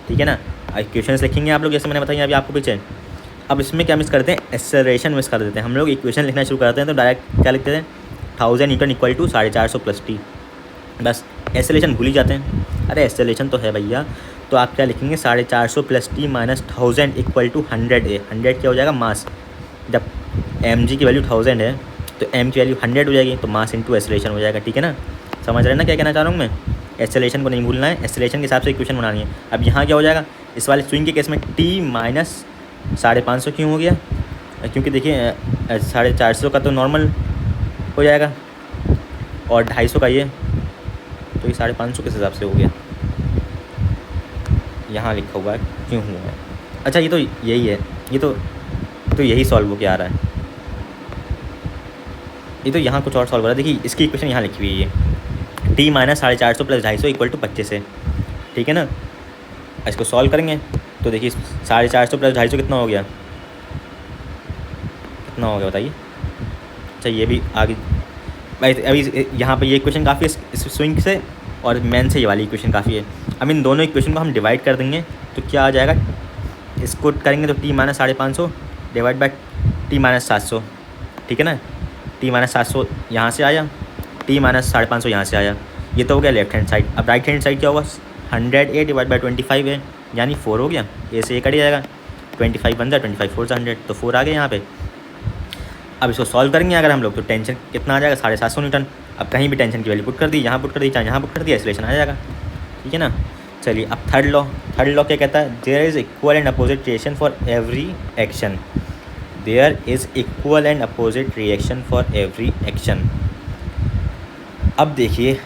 ठीक है ना। इक्वेशंस लिखेंगे आप लोग, जैसे मैंने बताया अभी आपको पीछे। अब इसमें क्या मिस करते हैं, एक्सेलरेशन मिस कर देते हैं हम लोग। इक्वेशन लिखना शुरू करते हैं तो डायरेक्ट क्या लिखते हैं, 1000 newton equal to 450 plus T, बस एक्सेलरेशन भूल ही जाते हैं। अरे एक्सेलरेशन तो है भैया, तो आप क्या लिखेंगे, 450 plus T minus 1000 equal to 100 A. 100 क्या हो जाएगा, मास। जब एम जी की वैल्यू 1000 है तो एम की वैल्यू 100 हो जाएगी, तो मास इंटू एक्सेलरेशन हो जाएगा, ठीक है ना। समझ रहे हैं ना क्या कहना चाह रहा हूँ मैं। एक्सेलरेशन को नहीं भूलना है, एक्सेलरेशन के हिसाब से इक्वेशन बनानी है। अब यहाँ क्या हो जाएगा, इस वाले स्विंग के केस में टी माइनस 550 क्यों हो गया, क्योंकि देखिए 450 का तो नॉर्मल हो जाएगा और 250 का ये, तो ये 550 किस हिसाब से हो गया, यहाँ लिखा हुआ है क्यों हुआ है। अच्छा ये तो यही है, ये तो यही सॉल्व हो के आ रहा है, ये तो यहाँ कुछ और सॉल्व हो रहा है। देखिए इसकी इक्वेशन यहाँ लिखी हुई है, T minus 450 plus 250 equal to 25 है, ठीक है ना। इसको सॉल्व करेंगे तो देखिए 450 प्लस 250 कितना हो गया, कितना हो गया बताइए। अच्छा ये भी आगे भाई, अभी यहाँ पे ये इक्वेशन काफ़ी है स्विंग से और मैन से ये वाली इक्वेशन काफ़ी है। अब इन दोनों इक्वेशन को हम डिवाइड कर देंगे तो क्या आ जाएगा, इसको करेंगे तो T minus 550 divide by T minus 700, ठीक है ना। टी माइनस 700 यहाँ से आया, टी माइनस 550 यहाँ से आया, ये तो हो गया लेफ्ट हैंड साइड। अब राइट हैंड साइड क्या होगा, 100 ए डिवाइड बाई 25 है, यानी 4 हो गया, ए से ए कट जाएगा, 25 बन जाए, 25 4 100, तो 4 आ गया यहाँ पे। अब इसको सॉल्व करेंगे अगर हम लोग तो टेंशन कितना आ जाएगा, 750 न्यूटन। अब कहीं भी टेंशन की वैल्यू पुट कर दी, यहाँ पुट कर दी, चाहे यहाँ पुट कर दी, एक्सेलरेशन आ जाएगा, ठीक है ना। चलिए अब थर्ड लॉ क्या कहता है, there is equal and opposite reaction for every action, there is equal and opposite reaction for every action. अब देखिए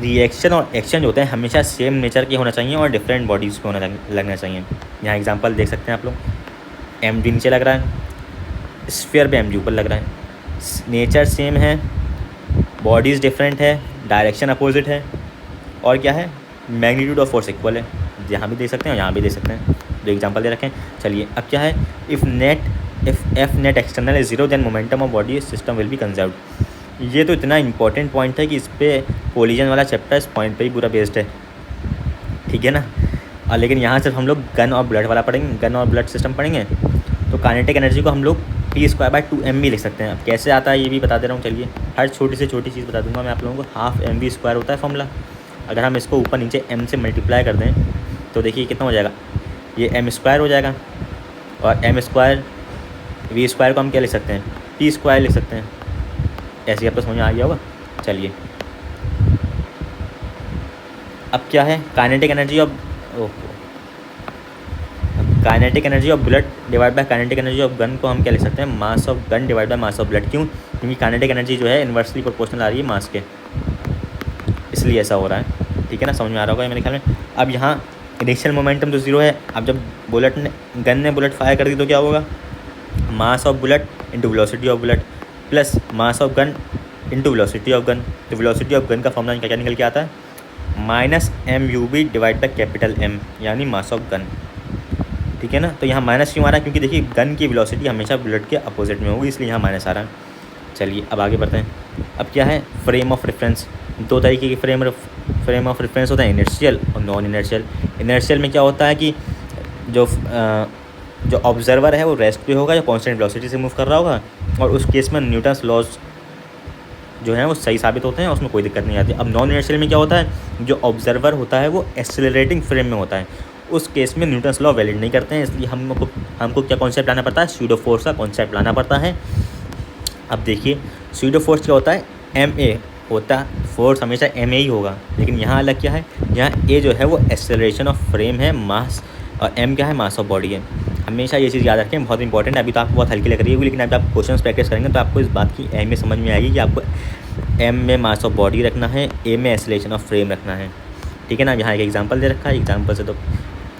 रिएक्शन और एक्शन जो होते हैं हमेशा सेम नेचर के होना चाहिए और डिफरेंट बॉडीज़ को लगना चाहिए। यहाँ एग्जांपल देख सकते हैं आप लोग, एम डी नीचे लग रहा है, स्फीयर पे एम डी ऊपर लग रहा है, नेचर सेम है, बॉडीज़ डिफरेंट है, डायरेक्शन अपोजिट है, और क्या है, मैग्नीट्यूड ऑफ फोर्स इक्वल है। यहाँ भी देख सकते हैं, यहाँ भी देख सकते हैं, दो एग्जांपल दे रखे हैं। चलिए अब क्या है, if F net external is 0 then momentum of body system will be conserved. ये तो इतना इंपॉर्टेंट पॉइंट है कि इस पर कोलिजन वाला चैप्टर इस पॉइंट पे ही पूरा बेस्ड है, ठीक है ना। और लेकिन यहाँ सिर्फ हम लोग गन और ब्लड वाला पढ़ेंगे, गन और ब्लड सिस्टम पढ़ेंगे, तो काइनेटिक एनर्जी को हम लोग P²/2m भी लिख सकते हैं। अब कैसे आता है ये भी बता दे रहा हूँ, चलिए हर छोटी से छोटी चीज़ बता दूंगा मैं आप लोगों को। हाफ mv² होता है फॉर्मूला, अगर हम इसको ऊपर नीचे m से मल्टीप्लाई कर दें तो देखिए कितना हो जाएगा, ये m² हो जाएगा, और m² v² को हम क्या लिख सकते हैं, p² लिख सकते हैं। ऐसे आपको समझ में आ गया होगा। चलिए अब क्या है, kinetic energy of bullet divide by kinetic energy of gun को हम क्या लिख सकते हैं, mass of gun divide by mass of bullet. क्यों, क्योंकि काइनेटिक एनर्जी जो है इन्वर्सली प्रोपोर्शनल आ रही है मास के, इसलिए ऐसा हो रहा है, ठीक है ना। समझ में आ रहा होगा मेरे ख्याल में। अब यहाँ इनिशियल मोमेंटम तो 0 है। अब जब गन ने बुलेट फायर कर दी तो क्या होगा, mass of bullet into velocity of bullet plus mass of gun into velocity of gun. तो वेलोसिटी ऑफ गन का फॉर्मूला क्या निकल के आता है, -mUV divide by capital M, यानी मास ऑफ गन, ठीक है ना। तो यहाँ माइनस क्यों आ रहा है, क्योंकि देखिए गन की वेलोसिटी हमेशा बुलेट के अपोजिट में होगी, इसलिए यहाँ माइनस आ रहा है। चलिए अब आगे बढ़ते हैं। अब क्या है, फ्रेम ऑफ रेफरेंस। दो तरीके की फ्रेम ऑफ रेफरेंस होता है, इनर्शियल और नॉन इनर्शियल। इनर्शियल में क्या होता है कि जो ऑब्जर्वर है वो रेस्ट पे होगा या कांस्टेंट वेलोसिटी से मूव कर रहा होगा, और उस केस में न्यूटन्स लॉज जो है वो सही साबित होते हैं, उसमें कोई दिक्कत नहीं आती। अब नॉन इनर्शियल में क्या होता है, जो ऑब्जर्वर होता है वो एक्सेलरेटिंग फ्रेम में होता है, उस केस में न्यूटन्स लॉ वैलिड नहीं करते हैं, इसलिए हमको क्या कॉन्सेप्ट लाना पड़ता है, स्यूडो फोर्स का कॉन्सेप्ट लाना पड़ता है। अब देखिए स्यूडो फोर्स क्या होता है, MA होता है, फोर्स हमेशा MA ही होगा, लेकिन यहाँ अलग क्या है, यहाँ A जो है वो एक्सेलरेशन ऑफ फ्रेम है, मास, और M क्या है, मास ऑफ बॉडी है। हमेशा ये चीज़ याद रखें, बहुत इंपॉर्टेंट है। अभी तो आपको बहुत हल्की लग रही होगी, लेकिन अभी आप क्वेश्चन प्रैक्टिस करेंगे तो आपको इस बात की अहमियत समझ में आएगी कि आपको M में मास ऑफ बॉडी रखना है, A में एक्सेलरेशन ऑफ फ्रेम रखना है, ठीक है ना। यहाँ एक एग्जांपल दे रखा है, एग्जांपल से तो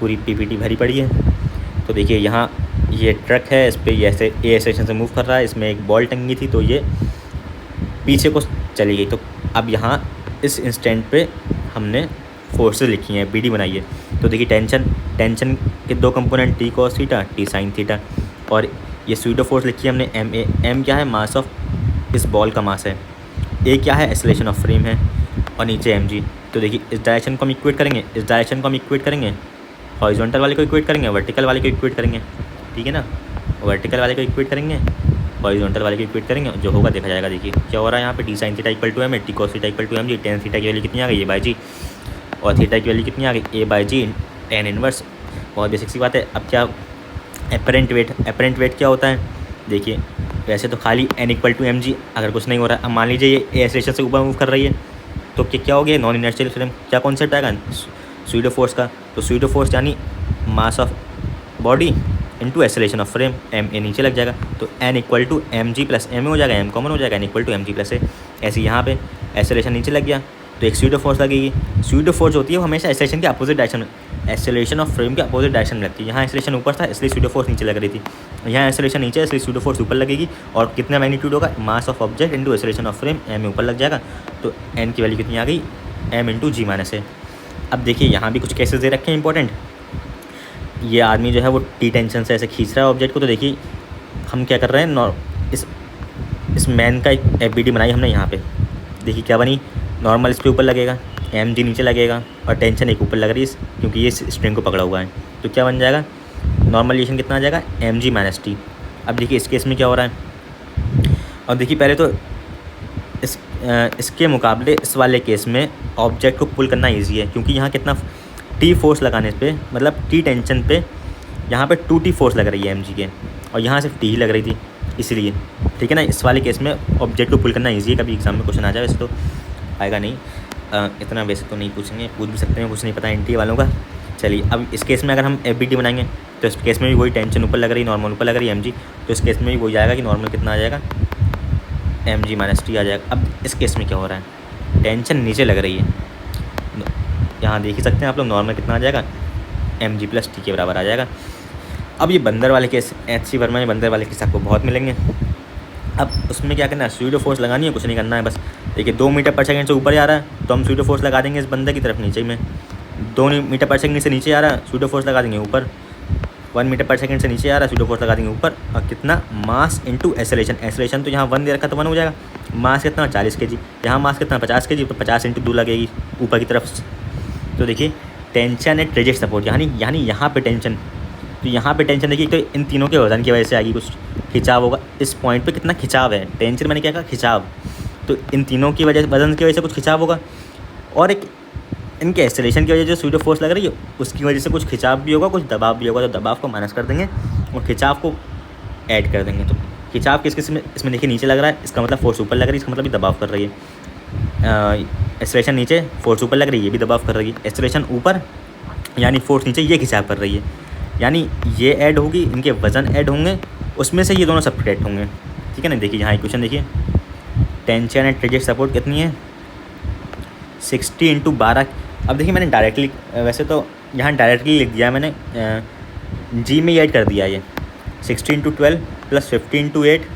पूरी पीपीटी भरी पड़ी है। तो देखिए यहाँ ये ट्रक है, इस पर ये ऐसे ए एक्सेलेरेशन से मूव कर रहा है, इसमें एक बॉल टंगी थी तो ये पीछे को चली गई। तो अब यहाँ इस इंस्टेंट पे हमने फोर्सेस लिखी हैं, बीडी बनाई है। तो देखिए टेंशन के दो component T cos theta, T sine theta, और ये स्यूडो फोर्स लिखी है हमने एम ए। एम क्या है? मास ऑफ इस बॉल का मास है। ए क्या है? एक्सेलेरेशन ऑफ फ्रेम है, और नीचे एम जी। तो देखिए इस डायरेक्शन को हम इक्वेट करेंगे, इस डायरेक्शन को हम इक्वेट करेंगे, हॉरिजॉन्टल वाले को इक्वेट करेंगे, वर्टिकल वाले को इक्वेट करेंगे, ठीक है ना। वर्टिकल वाले को इक्वेट करेंगे, हॉरिजॉन्टल वाले को इक्वेट करेंगे, जो होगा देखा जाएगा। देखिए क्या हो रहा है यहाँ पे, T sine theta equal to M A, T cos theta equal to M G. Tan theta की वैल्यू कितनी आ गई? ए बाई जी, और थीटा की वैल्यू कितनी आ गई? ए बाई जी टेन इनवर्स। बहुत बेसिक सी बात है। अब क्या एपरेंट वेट क्या होता है? देखिए वैसे तो खाली N equal to M G अगर कुछ नहीं हो रहा है। अब मान लीजिए ये एक्सेलरेशन से ऊपर मूव कर रही है, तो क्या हो गया? Non inertial frame. क्या कॉन्सेप्ट आएगा? स्यूडो फोर्स का। तो स्यूडो फोर्स यानी mass of body into acceleration of frame, M A नीचे लग जाएगा, तो N equal to M G plus M A हो जाएगा, एम कॉमन हो जाएगा, N equal to M G plus A. ऐसे यहाँ पे एक्सेलरेशन नीचे लग गया तो एक स्यूडो फोर्स लगेगी। स्यूडो फोर्स होती है वो हमेशा एक्सेलरेशन के अपोजिट डायरेक्शन में, एक्सेलरेशन ऑफ फ्रेम के अपोजिट डायरेक्शन में लगती है। यहाँ एक्सेलरेशन ऊपर था इसलिए स्यूडो फोर्स नीचे लग रही थी, यहाँ एक्सेलरेशन नीचे है इसलिए स्यूडो फोर्स ऊपर लगेगी। और कितना मैग्नीट्यूड होगा? Mass of object into acceleration of frame, M ऊपर लग जाएगा, तो एन की वैल्यू कितनी आ गई? एम इंटू जी माइनस ए। अब देखिए यहाँ भी कुछ केसेस दे रखे हैं इंपॉर्टेंट। ये आदमी जो है वो टी टेंशन से ऐसे खींच रहा है ऑब्जेक्ट को, तो देखिए हम क्या कर रहे हैं, इस मैन का एक एफ बी डी बनाई हमने यहाँ पे। देखिए क्या बनी? नॉर्मल इस पे ऊपर लगेगा, एम जी नीचे लगेगा, और टेंशन एक ऊपर लग रही है क्योंकि ये स्ट्रिंग को पकड़ा हुआ है। तो क्या बन जाएगा? नॉर्मलाइजेशन कितना आ जाएगा? M G minus T. अब देखिए इस केस में क्या हो रहा है, और देखिए पहले तो इसके मुकाबले इस वाले केस में ऑब्जेक्ट को पुल करना ईजी है, क्योंकि यहाँ कितना टी फोर्स लगाने पे, मतलब टी टेंशन पे यहाँ पे 2t फोर्स लग रही है एम जी के, और यहाँ सिर्फ टी ही लग रही थी इसीलिए, ठीक है ना। इस वाले केस में ऑब्जेक्ट को पुल करना ईजी है। कभी एग्जाम में क्वेश्चन आ जाए, वैसे तो आएगा नहीं, इतना बेसिक तो नहीं पूछेंगे, पूछ भी सकते हैं, कुछ नहीं पता एनटी वालों का। चलिए अब इस केस में अगर हम एफ बी टी बनाएंगे तो इस केस में भी वही टेंशन ऊपर लग रही है, नॉर्मल ऊपर लग रही है एम जी, तो इस केस में भी वही आएगा कि नॉर्मल कितना आ जाएगा? एम जी माइनस टी आ जाएगा। अब इस केस में क्या हो रहा है? टेंशन नीचे लग रही है, यहाँ देख ही सकते हैं आप लोग, नॉर्मल कितना आ जाएगा? एम जी प्लस टी के बराबर आ जाएगा। अब ये बंदर वाले केस, एच सी वर्मा में बंदर वाले केस आपको बहुत मिलेंगे। अब उसमें क्या करना है? स्यूडो फोर्स लगानी है, कुछ नहीं करना है, बस देखिए 2 मीटर पर सेकंड से ऊपर जा रहा है तो हम स्यूडो फोर्स लगा देंगे इस बंदर की तरफ, नीचे में 2 मीटर पर सेकंड से नीचे आ रहा है, स्यूडो फोर्स लगा देंगे ऊपर, 1 मीटर पर सेकंड से नीचे आ रहा है, स्यूडो फोर्स लगा देंगे ऊपर। और कितना? मास इंटू एक्सेलरेशन। एक्सेलरेशन तो यहाँ 1 दे रखा तो 1 हो जाएगा, मास कितना? 40 kg, यहाँ मास कितना? 50 kg, तो 50 इंटू 2 लगेगी ऊपर की तरफ। तो देखिए टेंशन एट रिजिड सपोर्ट, यानी यहाँ पे टेंशन, तो यहाँ पे टेंशन देखिए, तो इन तीनों के वजन की वजह से आएगी, कुछ खिंचाव होगा। इस पॉइंट पे कितना खिंचाव है? टेंशन मैंने क्या कहा? खिंचाव। तो इन तीनों की वजह, वजन की वजह से कुछ खिंचाव होगा, और एक इनके एक्सेलरेशन की वजह से जो स्यूडो फोर्स लग रही है उसकी वजह से कुछ खिंचाव भी होगा, कुछ दबाव भी होगा। तो दबाव को माइनस कर देंगे और खिंचाव को ऐड कर देंगे। तो खिंचाव किस किस में? इसमें देखिए नीचे लग रहा है, इसका मतलब फोर्स ऊपर लग रही है, इसका मतलब ये दबाव कर रही है। एक्सेलरेशन नीचे, फोर्स ऊपर लग रही है, ये भी दबाव कर रही है। एक्सेलरेशन ऊपर यानी फोर्स नीचे, ये खिंचाव कर रही है, यानी ये ऐड होगी, इनके वज़न ऐड होंगे, उसमें से ये दोनों सब्ट्रैक्ट होंगे, ठीक है ना। देखिए यहाँ इक्वेशन देखिए, टेंशन एंड रिजिड सपोर्ट कितनी है? 60 इंटू 12। अब देखिए मैंने डायरेक्टली, वैसे तो यहाँ डायरेक्टली लिख दिया है मैंने, जी में ऐड कर दिया ये 60 into 12 plus 50 into 8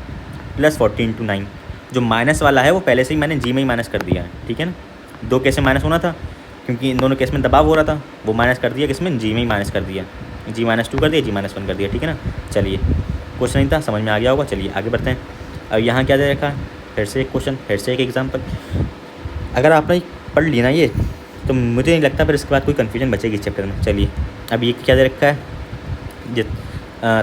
plus 40 into 9। जो माइनस वाला है वो पहले से ही मैंने जी में ही माइनस कर दिया है, ठीक है ना। 2 केस में माइनस होना था क्योंकि इन दोनों केस में दबाव हो रहा था, वो माइनस कर दिया, किसमें? जी में ही माइनस कर दिया, जी माइनस 2 कर दिया, जी माइनस 1 कर दिया, ठीक है ना। चलिए कुछ नहीं था, समझ में आ गया होगा। चलिए आगे बढ़ते हैं। अब यहाँ क्या दे रखा है? फिर से एक क्वेश्चन, फिर से एक एग्जाम्पल। अगर आपने पढ़ ली ना ये, तो मुझे नहीं लगता फिर इसके बाद कोई कन्फ्यूजन बचेगी इस चैप्टर में। चलिए अब ये क्या दे रखा है?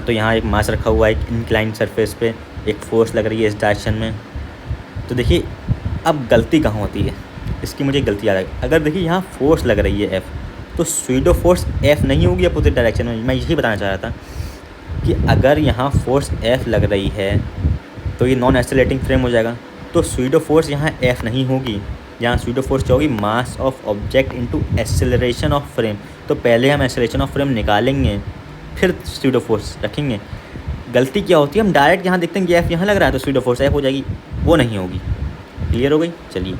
तो यहाँ एक मास रखा हुआ है एक इंक्लाइन सरफेस पे, एक फोर्स लग रही है इस डायरेक्शन में। तो देखिए अब गलती कहाँ होती है, इसकी मुझे गलती याद आई। अगर देखिए यहाँ फोर्स लग रही है एफ़, तो स्यूडो फोर्स एफ़ नहीं होगी अपोजिट डायरेक्शन में। मैं यही बताना चाह रहा था कि अगर यहाँ फोर्स एफ़ लग रही है तो ये नॉन एक्सेलरेटिंग फ्रेम हो जाएगा, तो स्यूडो फोर्स यहाँ एफ़ नहीं होगी, यहाँ स्यूडो फोर्स क्या होगी? मास of object into acceleration of frame. तो पहले हम एक्सेलरेशन ऑफ फ्रेम निकालेंगे, फिर स्यूडो फोर्स रखेंगे। गलती क्या होती है? हम डायरेक्ट यहाँ देखते हैं कि एफ़ यहाँ लग रहा है तो स्यूडो फोर्स एफ़ हो जाएगी, वो नहीं होगी। क्लियर हो गई? चलिए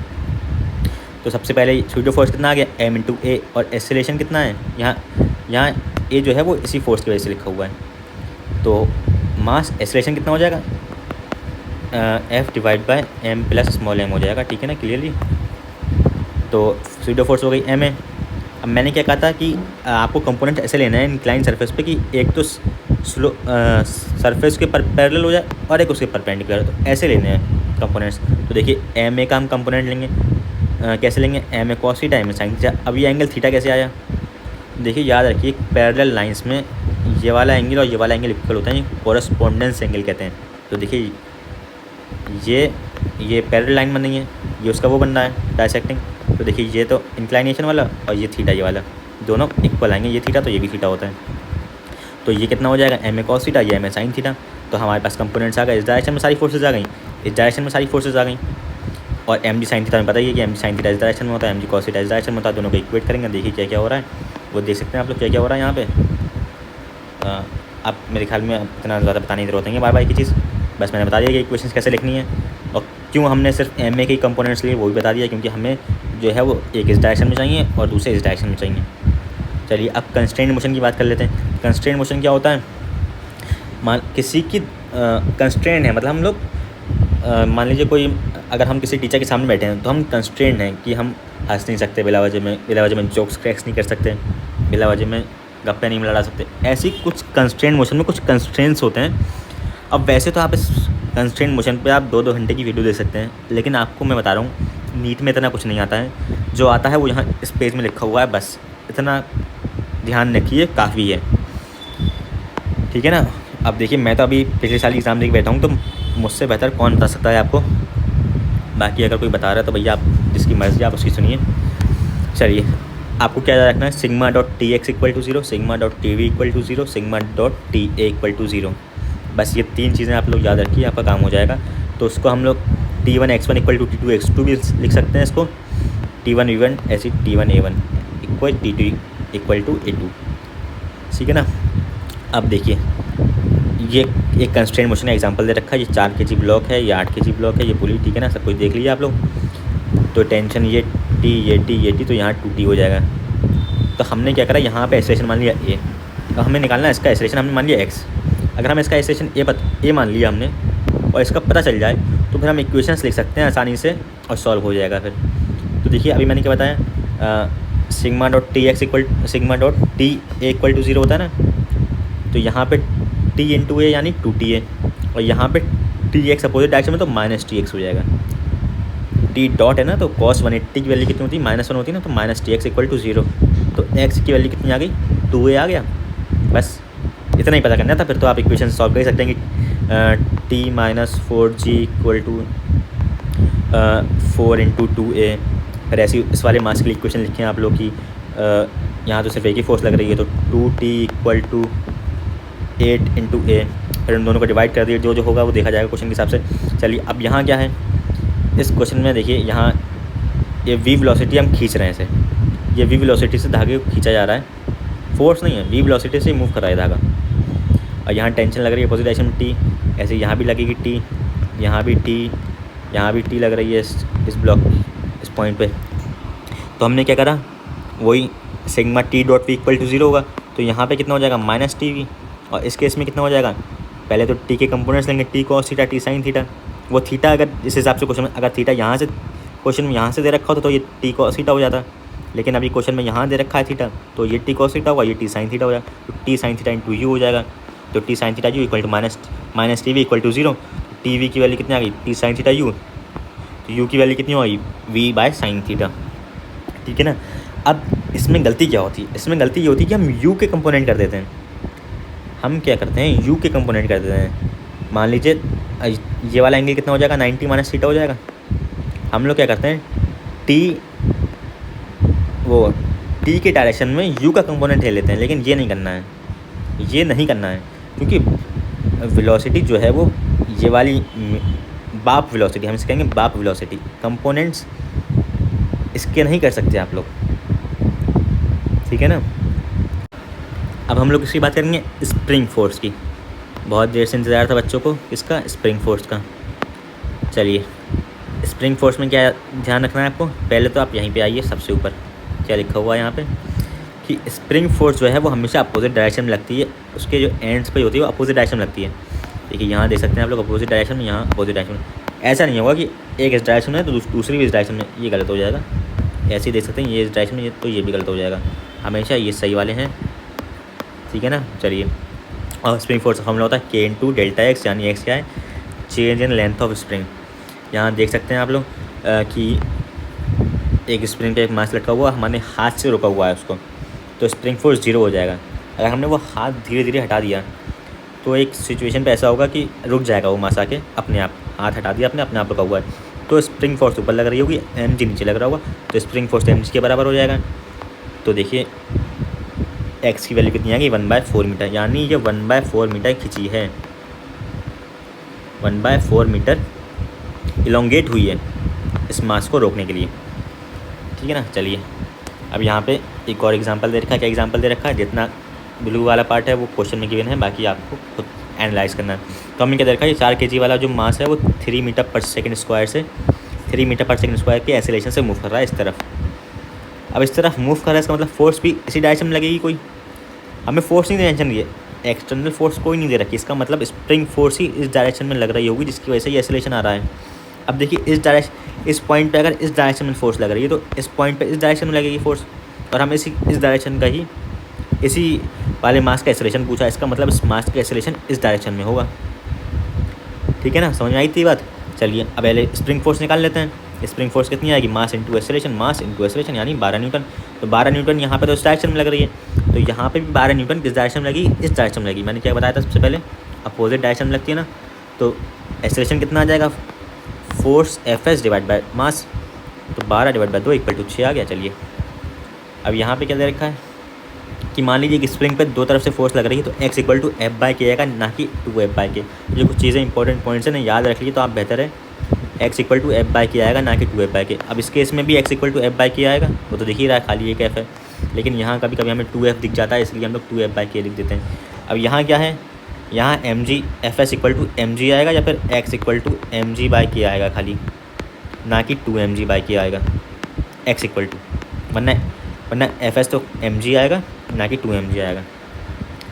तो सबसे पहले स्यूडो फोर्स कितना आ गया? एम इंटू ए, और एक्सेलरेशन कितना है? यहाँ ए जो है वो इसी फोर्स की वजह से लिखा हुआ है। तो मास एक्सेलरेशन कितना हो जाएगा, F divide by M plus small M हो जाएगा, ठीक है ना, क्लियरली। तो स्यूडो फोर्स हो गई एम ए। अब मैंने क्या कहा था कि आपको कंपोनेंट ऐसे लेना है इंक्लाइन सरफेस पे कि एक तो स्लो सरफेस के पैरेलल हो जाए और एक उसके परपेंडिकुलर, तो ऐसे लेने हैं कंपोनेंट्स। तो देखिए एम ए का हम कंपोनेंट लेंगे, कैसे लेंगे, M A cos theta M A sine theta. अब ये एंगल थीटा कैसे आया, देखिए याद रखिए पैरेलल लाइंस में ये वाला एंगल और ये वाला एंगल इक्वल होता है, ये कोरस्पोंडेंस एंगल कहते हैं। तो देखिए ये पैरेलल लाइन बन रही है, ये उसका वो बन रहा है डाइसेक्टिंग। तो देखिए ये तो इंक्लाइनेशन वाला और ये थीटा ये वाला दोनों इक्वल आएंगे, ये थीटा तो ये भी थीटा होता है। तो ये कितना हो जाएगा, एम ए कॉस थीटा, ये एम ए साइन थीटा। तो हमारे पास कंपोनेंट्स आ गए, इस डायरेक्शन में सारी फोर्सेज आ गई, इस डायरेक्शन में सारी फोर्सेज आ गई। और एम जी साइन थीटा में पता ही है कि एम जी साइन थीटा इस डायरेक्शन में होता है, एम जी कॉस थीटा इस डायरेक्शन में होता है। दोनों को इक्वेट करेंगे, देखिए क्या क्या हो रहा है, वो देख सकते हैं आप लोग क्या क्या हो रहा है यहाँ पे। अब मेरे ख्याल में इतना ज़्यादा बताने की जरूरत नहीं है बार बार की चीज़, बस मैंने बता दिया कि इक्वेशंस कैसे लिखनी है और क्यों हमने सिर्फ एम ए के कंपोनेंट्स लिए वो भी बता दिया, क्योंकि हमें जो है वो एक इस डायरेक्शन में चाहिए और दूसरे इस डायरेक्शन में चाहिए। चलिए अब कंस्ट्रेंट मोशन की बात कर लेते हैं। कंस्ट्रेंट मोशन क्या होता है, मान किसी की कंस्ट्रेंट है, मतलब हम लोग मान लीजिए कोई, अगर हम किसी टीचर के सामने बैठे हैं तो हम कंस्ट्रेंट हैं कि हम हंस नहीं सकते बिला वजह में जोक्स क्रैक्स नहीं कर सकते, बिला वजह में गप्पे नहीं लड़ा सकते। ऐसी कुछ कंस्ट्रेंट मोशन में कुछ कंस्ट्रेंट्स होते हैं। अब वैसे तो आप इस कंस्ट्रेंट मोशन पे आप 2-2 घंटे की वीडियो देख सकते हैं, लेकिन आपको मैं बता रहा हूँ नीट में इतना कुछ नहीं आता है, जो आता है वो यहाँ इस पेज में लिखा हुआ है, बस इतना ध्यान रखिए काफ़ी है, ठीक है ना। अब देखिए मैं तो अभी पिछले साल एग्ज़ाम देके बैठा हूँ, तो मुझसे बेहतर कौन बता सकता है आपको। बाकी अगर कोई बता रहा है तो भैया आप जिसकी मर्ज़ी आप उसकी सुनिए। चलिए आपको क्या याद रखना है, sigma dot T X equal to 0, sigma dot T V equal to 0, sigma dot T A equal to 0। बस ये 3 चीज़ें आप लोग याद रखिए, आपका काम हो जाएगा। तो उसको हम लोग T1 x1 equal to T2 x2 भी लिख सकते हैं इसको, T1 V1 ऐसी T1 A1 equal T2 equal to A2, ठीक है ना। अब देखिए ये एक कंस्ट्रेंट मोशन का एग्जांपल दे रखा है, ये 4 kg ब्लॉक है, ये 8 kg ब्लॉक है, ये पुली, ठीक है ना, सब कुछ देख लीजिए आप लोग। तो टेंशन ये T ये T ये T, तो यहाँ 2T हो जाएगा। तो हमने क्या करा, यहाँ पे एक्सेलरेशन मान लिया A, तो हमें निकालना है इसका एक्सेलरेशन, हमने मान लिया x। अगर हम इसका एक्सेलरेशन A मान लिया हमने और इसका पता चल जाए तो फिर हम इक्वेशंस लिख सकते हैं आसानी से और सॉल्व हो जाएगा फिर। तो देखिए अभी मैंने क्या बताया, sigma dot T X equal sigma dot T A equal to 0 होता है ना, तो यहाँ पे t इंटू ए यानी 2TA, और यहाँ पे टी एक्स अपोजिट डायरेक्शन में तो माइनस टी एक्स हो जाएगा। टी डॉट है ना, तो कॉस 180 की वैल्यू कितनी होती है, -1 होती है ना, तो minus T X equal to 0। तो x की वैल्यू कितनी आ गई, 2a आ गया। बस इतना ही पता करना था, फिर तो आप इक्वेशन सॉल्व कर सकते हैं कि t minus 4g equal to 4 into 2a। फिर ऐसी इस वाले मास के लिए इक्वेशन लिखे हैं आप लोग की, यहाँ तो सिर्फ एक ही फोर्स लग रही है, तो 2t equal to 8 into a। फिर उन दोनों को डिवाइड कर दिए, जो जो होगा वो देखा जाएगा क्वेश्चन के हिसाब से। चलिए अब यहाँ क्या है, इस क्वेश्चन में देखिए यहाँ ये v वेलोसिटी हम खींच रहे हैं इसे, ये v वेलोसिटी से धागे को खींचा जा रहा है, फोर्स नहीं है, v वेलोसिटी से मूव कर रहा है धागा। और यहाँ टेंशन लग रही है अपोजिट डायरेक्शन में t, ऐसे यहाँ भी लगेगी t, यहाँ भी t, यहाँ भी t लग रही है इस ब्लॉक इस पॉइंट पे। तो हमने क्या करा, वही sigma T dot V equal to 0 होगा, तो यहाँ पे कितना हो जाएगा माइनस टी वी, और इस केस में कितना हो जाएगा, पहले तो टी के कंपोनेंट्स लेंगे, T cos theta T sine theta. वो थीटा अगर इस हिसाब से क्वेश्चन में अगर थीटा यहाँ से क्वेश्चन में यहाँ से दे रखा होता तो ये टी कॉस थीटा हो जाता, लेकिन अभी क्वेश्चन में यहाँ दे रखा है थीटा, तो ये टी कॉस थीटा होगा, ये टी साइन थीटा हो जाएगा, तो T sine theta into U हो जाएगा। तो T sine theta U equal to minus T V equal to 0। T V की वैल्यू कितनी आ गई, टी साइन थीटा यू, तो यू की वैल्यू कितनी होगी, वी बाय साइन थीटा, ठीक है ना। अब इसमें गलती क्या होती है, इसमें गलती ये होती है कि हम यू के कंपोनेंट कर देते हैं। हम क्या करते हैं, यू के कंपोनेंट कर देते हैं। मान लीजिए ये वाला एंगल कितना हो जाएगा, 90 माइनस थीटा हो जाएगा। हम लोग क्या करते हैं, टी के डायरेक्शन में यू का कंपोनेंट ले लेते हैं, लेकिन ये नहीं करना है, ये नहीं करना है, क्योंकि वेलोसिटी जो है वो ये वाली बाप वेलोसिटी, हम इसे कहेंगे बाप वेलोसिटी, कंपोनेंट्स इसके नहीं कर सकते आप लोग, ठीक है ना। अब हम लोग इसकी बात करेंगे स्प्रिंग फोर्स की। बहुत देर से इंतज़ार था बच्चों को इसका, स्प्रिंग फोर्स का। चलिए स्प्रिंग फोर्स में क्या ध्यान रखना है आपको, पहले तो आप यहीं पे आइए सबसे ऊपर, क्या लिखा हुआ है यहाँ पे कि स्प्रिंग फोर्स जो है वो हमेशा अपोजिट डायरेक्शन में लगती है, उसके जो एंड्स पे होती है वो अपोजिट डायरेक्शन में लगती है। देखिए यहाँ देख सकते हैं आप लोग अपोजिट डायरेक्शन में, यहाँ अपोजिट डायरेक्शन में। ऐसा नहीं होगा कि एक इस डायरेक्शन में तो दूसरी भी इस डायरेक्शन में, ये गलत हो जाएगा। ऐसे ही देख सकते हैं ये इस डायरेक्शन में, तो ये भी गलत हो जाएगा। हमेशा ये सही वाले हैं, ठीक है ना। चलिए, और स्प्रिंग फोर्स का फॉर्मूला होता है K इंटू डेल्टा एक्स, यानी एक्स क्या है, change in length of spring. यहाँ देख सकते हैं आप लोग कि एक स्प्रिंग पे एक मास लटका हुआ, हमारे हाथ से रुका हुआ है उसको, तो स्प्रिंग फोर्स 0 हो जाएगा। अगर हमने वो हाथ धीरे धीरे हटा दिया तो एक सिचुएशन पे ऐसा होगा कि रुक जाएगा वो मास आके अपने आप, हाथ हटा दिया अपने आप रुका हुआ है, तो स्प्रिंग फोर्स ऊपर लग रही होगी, mg नीचे लग रहा होगा, तो स्प्रिंग फोर्स mg के बराबर हो जाएगा। तो देखिए x की वैल्यू कितनी आ गई, 1/4 मीटर, यानी ये 1/4 मीटर खिंची है, 1/4 मीटर इलोंगेट हुई है इस मास को रोकने के लिए, ठीक है ना। चलिए, अब यहाँ पे एक और एग्जांपल दे रखा है। क्या एग्जांपल दे रखा है, जितना ब्लू वाला पार्ट है वो क्वेश्चन में गिवन है, बाकी आपको खुद एनालाइज करना है। तो हमने क्या दे रखा है, ये 4 kg वाला जो मास है वो 3 मीटर पर सेकंड स्क्वायर से 3 मीटर पर सेकंड स्क्वायर के एक्सेलरेशन से मूव कर रहा है इस तरफ। अब इस तरफ मूव कर रहा है, इसका मतलब फोर्स भी इसी डायरेक्शन में लगेगी। कोई हमें फोर्स नहीं टेंशन दी है, एक्सटर्नल फोर्स कोई नहीं दे रखी, इसका मतलब स्प्रिंग फोर्स ही इस डायरेक्शन में लग रही होगी, जिसकी वजह से ये एक्सेलरेशन आ रहा है। अब देखिए इस पॉइंट पे अगर इस डायरेक्शन में फोर्स लग रही है तो इस पॉइंट पे इस डायरेक्शन में लगेगी फोर्स, और हमें इस डायरेक्शन का ही, इसी वाले मास का एक्सेलरेशन पूछा, इसका मतलब इस मास का एक्सेलरेशन इस डायरेक्शन में होगा, ठीक है ना। समझ में आई थी बात। चलिए अब पहले स्प्रिंग फोर्स निकाल लेते हैं। स्प्रिंग फोर्स कितनी आएगी, मास इंटू एक्सेलरेशन, यानी 12 न्यूटन। तो 12 न्यूटन यहाँ पे तो इस डायरेक्शन में लग रही है, तो यहाँ पे भी 12 न्यूटन किस डायरेक्शन में लगी, इस डायरेक्शन में लगी। मैंने क्या बताया था सबसे पहले, अपोजिट डायरेक्शन में लगती है ना। तो एक्सेलरेशन कितना आ जाएगा, force Fs divide by mass, तो 12 डिवाइड बाय 2 इक्वल टू 6 आ गया। चलिए, अब यहाँ पे क्या दे रखा है कि मान लीजिए कि स्प्रिंग पे दो तरफ से फोर्स लग रही है, तो x इक्वल टू F/K आएगा, ना कि 2F/K। ये कुछ चीज़ें इंपॉर्टेंट पॉइंट्स हैं ना, याद रख लीजिए तो आप बेहतर है। x इक्वल टू F/K आएगा, ना कि 2F/K। अब इस केस में भी x इक्वल टू F/K आएगा, वो तो दिख ही रहा है, खाली एक F है, लेकिन यहाँ कभी कभी हमें 2F दिख जाता है, इसलिए हम लोग 2F/K लिख देते हैं। अब यहाँ क्या है, यहाँ mg Fs equal to mg आएगा, या फिर x इक्वल टू mg/K आएगा खाली, ना कि 2mg/K आएगा, x इक्वल टू, वरना Fs तो mg आएगा, ना कि 2mg आएगा।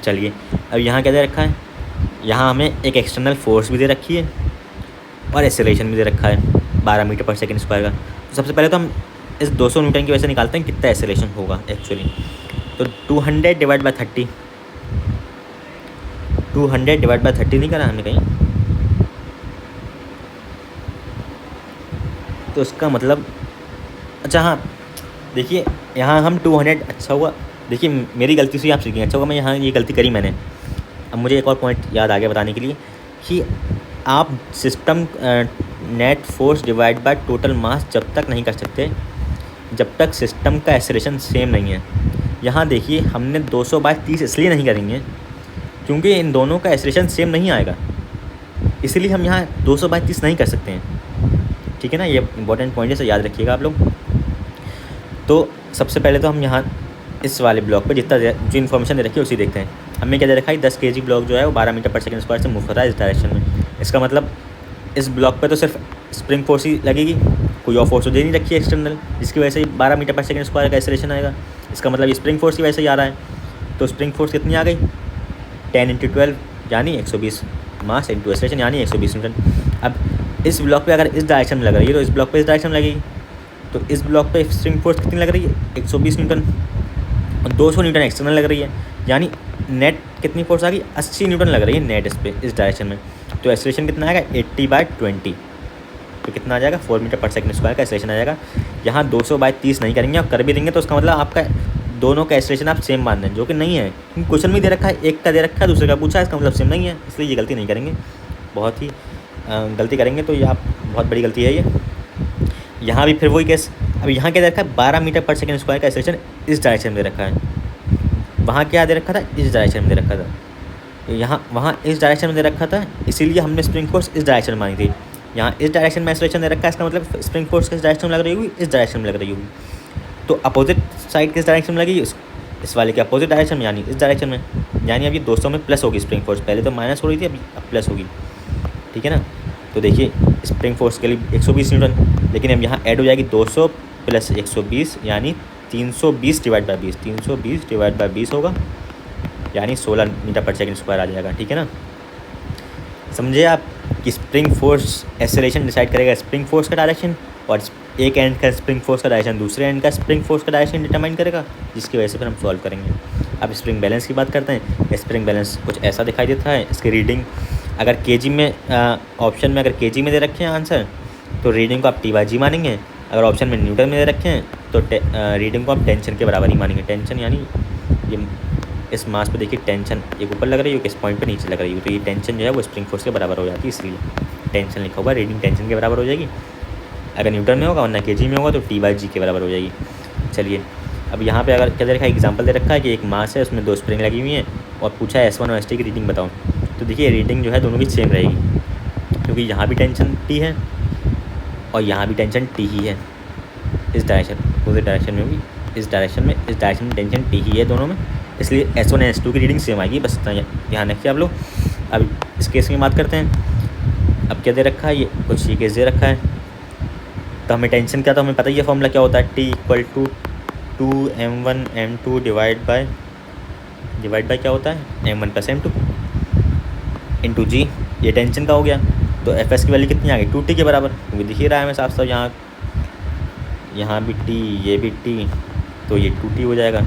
चलिए, अब यहाँ क्या दे रखा है, यहाँ हमें एक एक्सटर्नल फोर्स भी दे रखी है और एक्सेलरेशन भी दे रखा है 12 मीटर पर सेकंड स्क्वायर का। तो सबसे पहले तो हम इस 200 न्यूटन की वजह से निकालते हैं कितना एक्सेलरेशन होगा एक्चुअली। तो 200 डिवाइड बाय 30, 200 डिवाइड बाय 30 नहीं करा हमने कहीं, तो इसका मतलब, अच्छा हाँ देखिए यहाँ हम 200, अच्छा हुआ, देखिए मेरी गलती से आप सीखें, अच्छा होगा मैं यहाँ ये गलती करी मैंने। अब मुझे एक और पॉइंट याद आ गया बताने के लिए कि आप system net force divide by total मास जब तक नहीं कर सकते जब तक सिस्टम का एक्सेलरेशन सेम नहीं है। यहाँ देखिए हमने 200/30 इसलिए नहीं करेंगे क्योंकि इन दोनों का एक्सेलरेशन सेम नहीं आएगा, इसलिए हम यहाँ 200/30 नहीं कर सकते हैं, ठीक है ना। ये इंपॉर्टेंट पॉइंट है, इसे याद रखिएगा आप लोग। तो सबसे पहले तो हम यहाँ इस वाले ब्लॉक पे जितना जो इन्फॉर्मेशन दे रखी है उसी देखते हैं। हमें क्या दे रखा है, 10 kg ब्लॉक जो है वो 12 मीटर पर सेकंड स्क्वायर से मूव कर रहा है इस डायरेक्शन में। इसका मतलब इस ब्लॉक पे तो सिर्फ स्प्रिंग फोर्स ही लगेगी, कोई और फोर्स तो दे नहीं रखी है एक्सटर्नल, जिसकी वजह से 12 मीटर पर सेकंड स्क्वायर का एक्सेलरेशन आएगा। इसका मतलब स्प्रिंग फोर्स की वजह से ही आ रहा है। तो स्प्रिंग फोर्स कितनी आ गई, 10 × 12 यानी 120, मास इंटू एक्सेलरेशन यानी 120 न्यूटन। अब इस ब्लॉक पे अगर इस डायरेक्शन में लग रही है तो इस ब्लॉक पे इस डायरेक्शन में लगेगी, तो इस ब्लॉक पे स्प्रिंग फोर्स कितनी लग रही है, 120 न्यूटन, और 200 न्यूटन एक्सटर्नल लग रही है, यानी नेट कितनी फोर्स आ गई, 80 न्यूटन लग रही है नेट इस पे इस डायरेक्शन में। तो एक्सेलरेशन कितना आएगा, 80/20, तो कितना आ जाएगा, 4 मीटर पर सेकंड स्क्वायर का एक्सेलरेशन आ जाएगा। यहाँ 200/30 नहीं करेंगे, और कर भी देंगे तो उसका मतलब आपका दोनों का एक्सेलरेशन आप सेम मान दें, जो कि नहीं है, क्योंकि क्वेश्चन में दे रखा है, एक का दे रखा है दूसरे का पूछा है, इसका मतलब सेम नहीं है, इसलिए ये गलती नहीं करेंगे। बहुत ही गलती करेंगे तो ये आप बहुत बड़ी गलती है ये। यहाँ भी फिर वही केस, अब यहाँ क्या दे रखा है, 12 मीटर पर सेकंड स्क्वायर का एक्सेलरेशन इस डायरेक्शन में दे रखा है, वहाँ क्या दे रखा था, इस डायरेक्शन में दे रखा था, यहाँ वहाँ इस डायरेक्शन में दे रखा था, इसीलिए हमने स्प्रिंग फोर्स इस डायरेक्शन में मानी थी। यहाँ इस डायरेक्शन में एक्सेलरेशन दे रखा है, इसका मतलब स्प्रिंग फोर्स किस डायरेक्शन में लग रही होगी, इस डायरेक्शन में लग रही होगी। तो अपोजिट साइड किस डायरेक्शन में लगी, इस वाले के अपोजिट डायरेक्शन में, यानी इस डायरेक्शन में, यानी अब ये 200 में प्लस होगी स्प्रिंग फोर्स, पहले तो माइनस हो रही थी अब प्लस होगी, ठीक है ना। तो देखिए स्प्रिंग फोर्स के लिए 120 न्यूटन, लेकिन अब यहाँ ऐड हो जाएगी 200 + 120 यानी 320 डिवाइड बाई 20, 320 डिवाइड बाई 20 होगा, यानी 16 मीटर पर सेकंड स्क्वायर आ जाएगा। ठीक है ना, समझे आप कि स्प्रिंग फोर्स एक्सेलरेशन डिसाइड करेगा स्प्रिंग फोर्स का डायरेक्शन, और एक एंड का स्प्रिंग फोर्स का डायरेक्शन दूसरे एंड का स्प्रिंग फोर्स का डायरेक्शन डिटरमाइन करेगा, जिसकी वजह से फिर हम सॉल्व करेंगे। अब स्प्रिंग बैलेंस की बात करते हैं। स्प्रिंग बैलेंस कुछ ऐसा दिखाई देता है। इसकी रीडिंग अगर केजी में ऑप्शन में अगर केजी में दे रखे हैं आंसर, तो रीडिंग को आप टी/जी मानेंगे। अगर ऑप्शन में न्यूटन में दे रखे हैं तो रीडिंग को आप टेंशन के बराबर ही मानेंगे। टेंशन यानी ये इस मास पे देखिए टेंशन एक ऊपर लग रही है, किस पॉइंट पे नीचे लग रही है, तो ये टेंशन जो है वो स्प्रिंग फोर्स के बराबर हो जाती है, इसलिए टेंशन लिखा होगा, रीडिंग टेंशन के बराबर हो जाएगी। अगर न्यूटन में होगा वरना केजी में होगा तो टी/जी के बराबर हो जाएगी। चलिए अब यहाँ पे अगर क्या दे रखा है, एग्जांपल दे रखा है कि एक मास है, उसमें 2 स्प्रिंग लगी हुई हैं और पूछा है S1 और S2 की रीडिंग बताओ। तो देखिए रीडिंग जो है दोनों की सेम रहेगी, क्योंकि यहाँ भी टेंशन टी है और यहाँ भी टेंशन टी ही है। इस डायरेक्शन अपोजिट डायरेक्शन में भी, इस डायरेक्शन में टेंशन टी ही है दोनों में, इसलिए S1 और S2 की रीडिंग सेम आएगी। बस इतना ध्यान रखिए आप लोग। अब इस केस की बात करते हैं। अब क्या दे रखा है, ये कुछ ये केस दे रखा है, तो हमें टेंशन क्या, तो हमें पता ही है फॉर्मूला क्या होता है, T = 2m1 m2 divide by क्या होता है m1 + m2 इंटू जी। ये टेंशन का हो गया। तो Fs की वैल्यू कितनी आ गई, 2T के बराबर, क्योंकि दिख ही रहा है हमें साफ साफ, यहाँ भी T ये भी T, तो ये 2T हो जाएगा।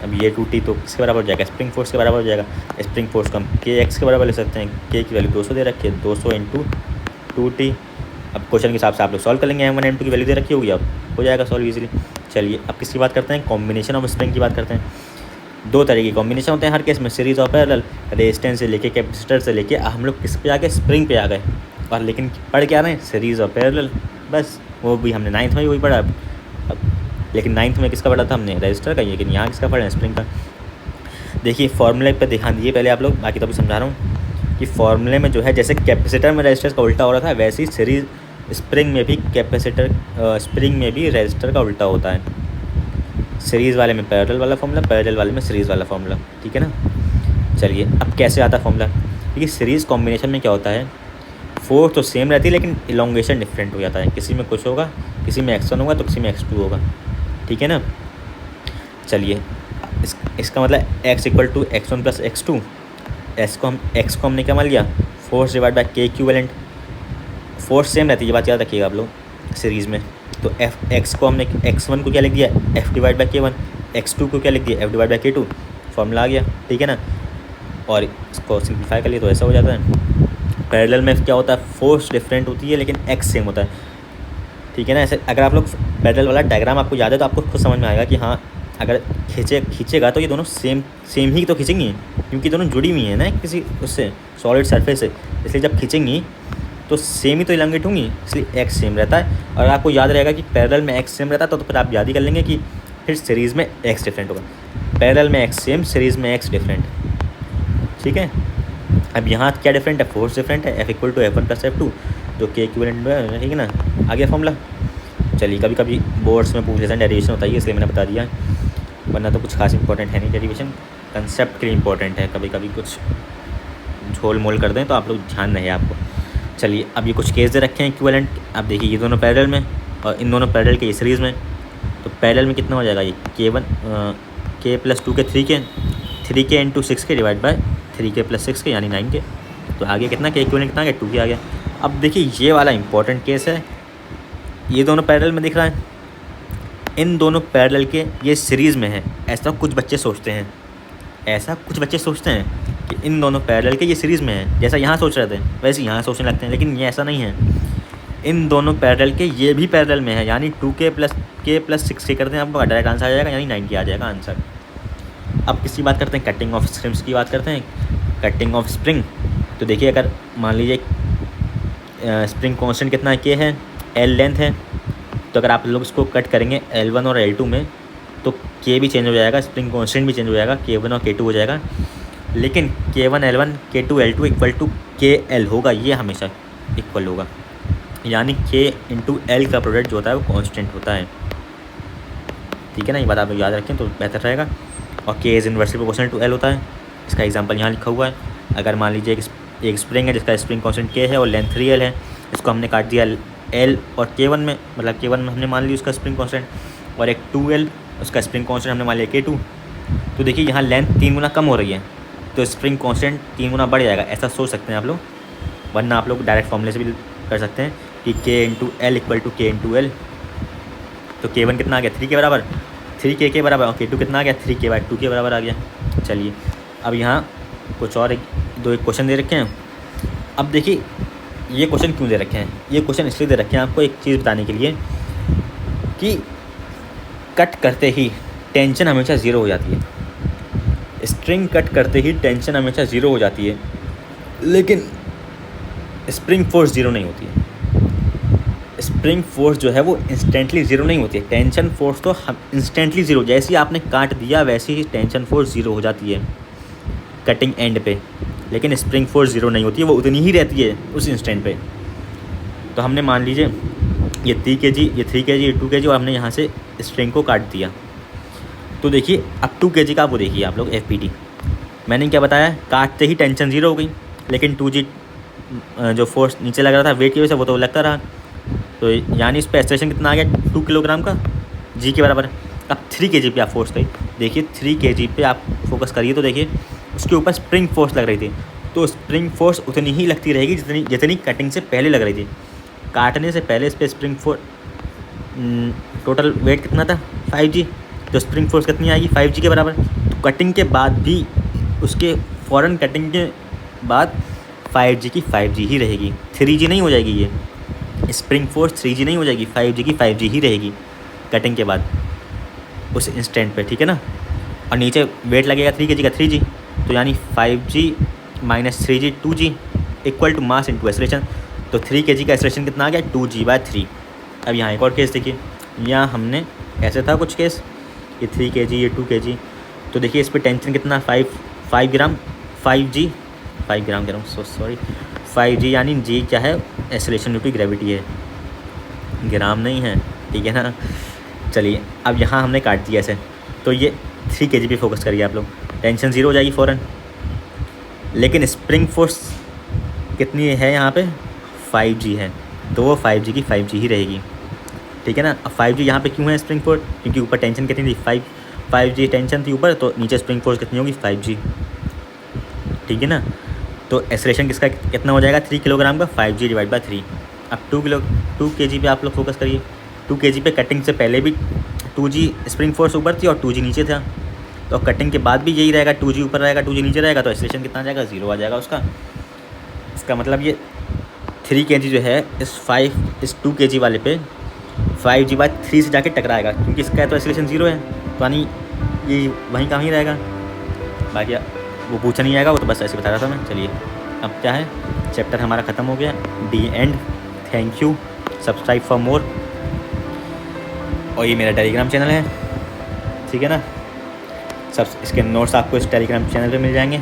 अब ये 2T तो किसके बराबर हो जाएगा, स्प्रिंग फोर्स के बराबर हो जाएगा। स्प्रिंग फोर्स को हम kx के बराबर ले सकते हैं। k की वैल्यू 200 दे रखी है, 200 इंटू 2T। अब क्वेश्चन के हिसाब से आप लोग सॉल्व कर लेंगे, m1 m2 की वैल्यू दे रखी होगी, अब हो जाएगा सॉल्व इजीली। चलिए अब किसकी बात करते हैं, कॉम्बिनेशन ऑफ स्प्रिंग की बात करते हैं। 2 तरह की कॉम्बिनेशन होते हैं हर केस में, सीरीज और पैरेलल। रेजिस्टेंस से लेके कैपेसिटर से लेके हम लोग किस पे आ गए, स्प्रिंग पे आ गए। और लेकिन पढ़ क्या रहे हैं, सीरीज और पैरेलल, बस वो भी हमने 9th में वही पढ़ा। अब लेकिन 9th में किसका पढ़ा था हमने, रजिस्टर का, लेकिन यहाँ किसका पढ़ा है, स्प्रिंग का। देखिए फॉर्मूले पे ध्यान दीजिए पहले आप लोग, बाकी तो अभी समझा रहा हूँ कि फॉर्मूले में जो है जैसे कैपेसिटर में रजिस्टर का उल्टा हो रहा था, वैसे ही सीरीज स्प्रिंग में भी स्प्रिंग में भी रजिस्टर का उल्टा होता है। सीरीज़ वाले में पैरेलल वाला फॉर्मूला, पैरेलल वाले में सीरीज़ वाला फॉर्मूला। ठीक है ना। चलिए अब कैसे आता है फॉर्मूला, देखिए सीरीज़ कॉम्बिनेशन में क्या होता है, फोर्स तो सेम रहती है लेकिन इलोंगेशन डिफरेंट हो जाता है। किसी में कुछ होगा, किसी में x1 होगा तो किसी में x2 होगा। ठीक है ना। चलिए इसका मतलब x = x1 + x2। x को हमने क्या मान लिया, force divide bye k equivalent. Force same रहती है, ये बात याद रखिएगा आप लोग सीरीज़ में। तो x को हमने x1 को क्या लिख दिया, f divide by k1, x2 को क्या लिख दिया, f divide by k2। Formula आ गया। ठीक है ना। और इसको सिंप्लीफाई कर लिए तो ऐसा हो जाता है। पैरेलल में क्या होता है, फोर्स डिफरेंट होती है लेकिन x सेम होता है। ठीक है ना। ऐसे अगर आप लोग पैरेलल वाला डायग्राम आपको याद है तो आपको खुद समझ में आएगा कि हाँ अगर खींचेगा तो ये दोनों सेम ही तो खींचेंगी, क्योंकि दोनों जुड़ी हुई हैं ना किसी उससे, सॉलिड सरफेस से, इसलिए जब खींचेंगी तो सेम ही तो इलांगेट होंगी, इसलिए x सेम रहता है। और आपको याद रहेगा कि पैरेलल में x सेम रहता है, तो फिर आप याद ही कर लेंगे कि फिर सीरीज़ में x डिफरेंट होगा। पैरेलल में x सेम, सीरीज़ में x डिफरेंट। ठीक है। अब यहाँ क्या डिफरेंट है, फोर्स डिफरेंट है, F = F1 + F2 जो k इक्विवेलेंट है। ठीक है ना। आ गया फॉर्मूला। चलिए कभी कभी बोर्ड्स में पूछ लेते हैं डेरिवेशन होता है, इसलिए मैंने बता दिया, वरना तो कुछ खास इंपॉर्टेंट है नहीं। डेरिवेशन कंसेप्ट के लिए इंपॉर्टेंट है, कभी कभी कुछ झोल मोल कर दें तो आप लोग ध्यान रहे आपको। चलिए अब ये कुछ केस दे रखे हैं इक्विवेलेंट। अब देखिए ये दोनों पैरेलल में और इन दोनों पैरेलल के सीरीज़ में, तो पैरेलल में कितना हो जाएगा, ये k + 2 के 3k into 6k divide by 3k + 6k यानी 9k। तो आगे कितना k इक्विवेलेंट कितना आ गया, 2k आ गया। अब देखिए ये वाला इंपॉर्टेंट केस है, ये दोनों पैरेलल में दिख रहा है, इन दोनों पैरेलल के ये सीरीज़ में है। ऐसा कुछ बच्चे सोचते हैं कि इन दोनों पैरेलल के ये सीरीज़ में है, जैसा यहाँ सोच रहे थे वैसे यहाँ सोचने लगते हैं, लेकिन ये ऐसा नहीं है। इन दोनों पैरेलल के ये भी पैरेलल में है, यानी 2k + 6k करते हैं, आपको डायरेक्ट आंसर आ जाएगा, यानी 9k आ जाएगा आंसर। अब किसकी बात करते हैं, कटिंग ऑफ स्प्रिंग्स की बात करते हैं। कटिंग ऑफ स्प्रिंग, तो देखिए अगर मान लीजिए स्प्रिंग कॉन्स्टेंट कितना है, k है, l लेंथ है, तो अगर आप लोग इसको कट करेंगे L1 और L2 में तो k भी चेंज हो जाएगा, स्प्रिंग कॉन्स्टेंट भी चेंज हो जाएगा, k1 और k2 हो जाएगा। लेकिन k1 L1 k2 L2 = kl होगा, ये हमेशा इक्वल होगा, यानी k इंटू l का प्रोडक्ट जो होता है वो कांस्टेंट होता है। ठीक है ना। ये बात आप याद रखें तो बेहतर रहेगा। और k is inversely proportional to l होता है। इसका एग्जांपल यहाँ लिखा हुआ है। अगर मान लीजिए एक स्प्रिंग है जिसका स्प्रिंग कांस्टेंट k है और लेंथ 3l है, इसको हमने काट दिया l और k1 में, मतलब k1 में हमने मान ली उसका स्प्रिंग कांस्टेंट, और एक 2l उसका स्प्रिंग कांस्टेंट हमने मान लिया K2। तो देखिए यहाँ लेंथ 3 गुना कम हो रही है, तो स्प्रिंग कांस्टेंट 3 गुना बढ़ जाएगा, ऐसा सोच सकते हैं आप लोग। वरना आप लोग डायरेक्ट फॉर्मूले से भी कर सकते हैं कि K × L = K × L। तो K1 कितना आ गया 3 के बराबर, 3K के बराबर, और K2 कितना आ गया 3K/2 के बराबर आ गया। चलिए अब यहाँ कुछ और एक क्वेश्चन दे रखे हैं। अब देखिए ये क्वेश्चन क्यों दे रखे हैं, ये क्वेश्चन इसलिए दे रखे हैं आपको एक चीज़ बताने के लिए कि कट करते ही टेंशन हमेशा ज़ीरो हो जाती है। स्ट्रिंग कट करते ही टेंशन हमेशा ज़ीरो हो जाती है, लेकिन स्प्रिंग फोर्स ज़ीरो नहीं होती है। स्प्रिंग फोर्स जो है वो इंस्टेंटली ज़ीरो नहीं होती है। टेंशन फोर्स तो इंस्टेंटली ज़ीरो, जैसे ही आपने काट दिया वैसे ही टेंशन फोर्स ज़ीरो हो जाती है कटिंग एंड पे, लेकिन स्प्रिंग फोर्स ज़ीरो नहीं होती है, वो उतनी ही रहती है उस इंस्टेंट पे। तो हमने मान लीजिए ये 3 kg, ये 3 kg, ये 2 kg, और हमने यहाँ से स्प्रिंग को काट दिया। तो देखिए अब 2 kg का वो देखिए आप लोग FPT, मैंने क्या बताया, काटते ही टेंशन ज़ीरो हो गई, लेकिन 2G जो फोर्स नीचे लग रहा था वेट की वजह से वो तो लगता रहा। तो यानी इस पर एक्सेलरेशन कितना आ गया 2 किलोग्राम का G के बराबर। अब 3 kg पे आप फोर्स करिए, देखिए 3 kg पे आप फोकस करिए तो देखिए उसके ऊपर स्प्रिंग फोर्स लग रही थी, तो स्प्रिंग फोर्स उतनी ही लगती रहेगी जितनी कटिंग से पहले लग रही थी। काटने से पहले इस पर स्प्रिंग फोर्स टोटल वेट कितना था 5G, तो स्प्रिंग फोर्स कितनी आएगी 5G के बराबर। तो कटिंग के बाद भी उसके फ़ौरन कटिंग के बाद 5G की 5G ही रहेगी, 3G नहीं हो जाएगी। ये स्प्रिंग फोर्स 3G नहीं हो जाएगी, 5G की 5G ही रहेगी कटिंग के बाद उस इंस्टेंट पे, ठीक है ना। और नीचे वेट लगेगा 3 kg का 3G, तो यानी 5G - 3G 2G = मास इंटू एक्सेलरेशन। तो 3 kg का एक्सेलरेशन कितना आ गया 2G/3। अब यहाँ एक और केस देखिए, यहाँ हमने ऐसे था कुछ केस, ये 3 kg, ये 2 kg, तो देखिए इस पर टेंशन कितना 5 ग्राम, 5 ग्राम कह रहा हूँ, सॉरी 5G, यानी G क्या है एक्सेलरेशन ड्यू टू ग्रेविटी है, ग्राम नहीं है, ठीक है ना। चलिए अब यहाँ हमने काट दिया ऐसे, तो ये 3 kg पे फोकस करिए आप लोग, टेंशन ज़ीरो हो जाएगी फ़ौरन, लेकिन स्प्रिंग फोर्स कितनी है यहाँ पे 5G है, तो वो 5G की 5G ही रहेगी, ठीक है ना। अब 5G यहाँ पे क्यों है स्प्रिंग फोर्स, क्योंकि ऊपर टेंशन कितनी थी 5G टेंशन थी ऊपर, तो नीचे स्प्रिंग फोर्स कितनी होगी 5G, ठीक है ना। तो एक्सेलरेशन किसका कितना हो जाएगा 3 किलोग्राम का 5G/3। अब 2 kg पे आप लोग फोकस करिए, 2 kg पे कटिंग से पहले भी 2G स्प्रिंग फोर्स ऊपर थी और 2G नीचे था, तो कटिंग के बाद भी यही रहेगा, 2G ऊपर रहेगा 2G नीचे रहेगा, तो एक्सेलरेशन कितना आ जाएगा 0 आ जाएगा उसका। इसका मतलब ये 3 kg जो है इस 2 kg वाले पे 5G/3 से जाके टकराएगा, क्योंकि इसका तो एक्सेलरेशन 0 है, तो यानी ये वहीं का वहीं रहेगा। बाकी वो पूछा नहीं आएगा, वो तो बस ऐसे बता रहा था मैं। चलिए अब क्या है, चैप्टर हमारा ख़त्म हो गया, the end. Thank you, subscribe for more. और ये मेरा टेलीग्राम चैनल है, ठीक है ना। सब इसके नोट्स आपको इस टेलीग्राम चैनल पे मिल जाएंगे,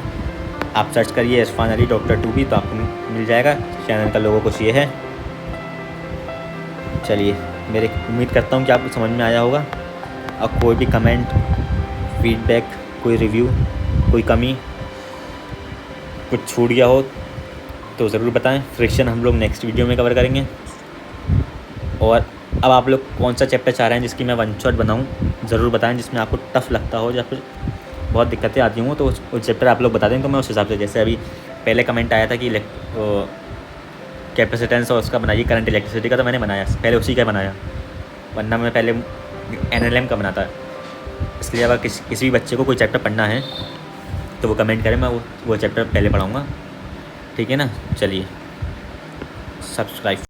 आप सर्च करिए इरफान अली Dr. 2B तो आपको मिल जाएगा। चैनल का लोगो कुछ ये है। चलिए मेरे उम्मीद करता हूँ कि आपको समझ में आया होगा, और कोई भी कमेंट, फीडबैक, कोई रिव्यू, कोई कमी, कुछ छूट गया हो तो ज़रूर बताएं। फ्रिक्शन हम लोग नेक्स्ट वीडियो में कवर करेंगे। और अब आप लोग कौन सा चैप्टर चाह रहे हैं जिसकी मैं वन शॉट बनाऊं, ज़रूर बताएं, जिसमें आपको टफ़ लगता हो या फिर बहुत दिक्कतें आती हों, तो उस चैप्टर आप लोग बता दें, तो मैं उस हिसाब से, जैसे अभी पहले कमेंट आया था कि कैपेसिटेंस और उसका बनाइए करंट इलेक्ट्रिसिटी का, तो मैंने बनाया पहले उसी का बनाया, वरना मैं पहले NLM का बनाता। इसलिए अगर किसी भी बच्चे को कोई चैप्टर पढ़ना है तो वो कमेंट करें, मैं वो चैप्टर पहले पढ़ाऊँगा, ठीक है ना। चलिए सब्सक्राइब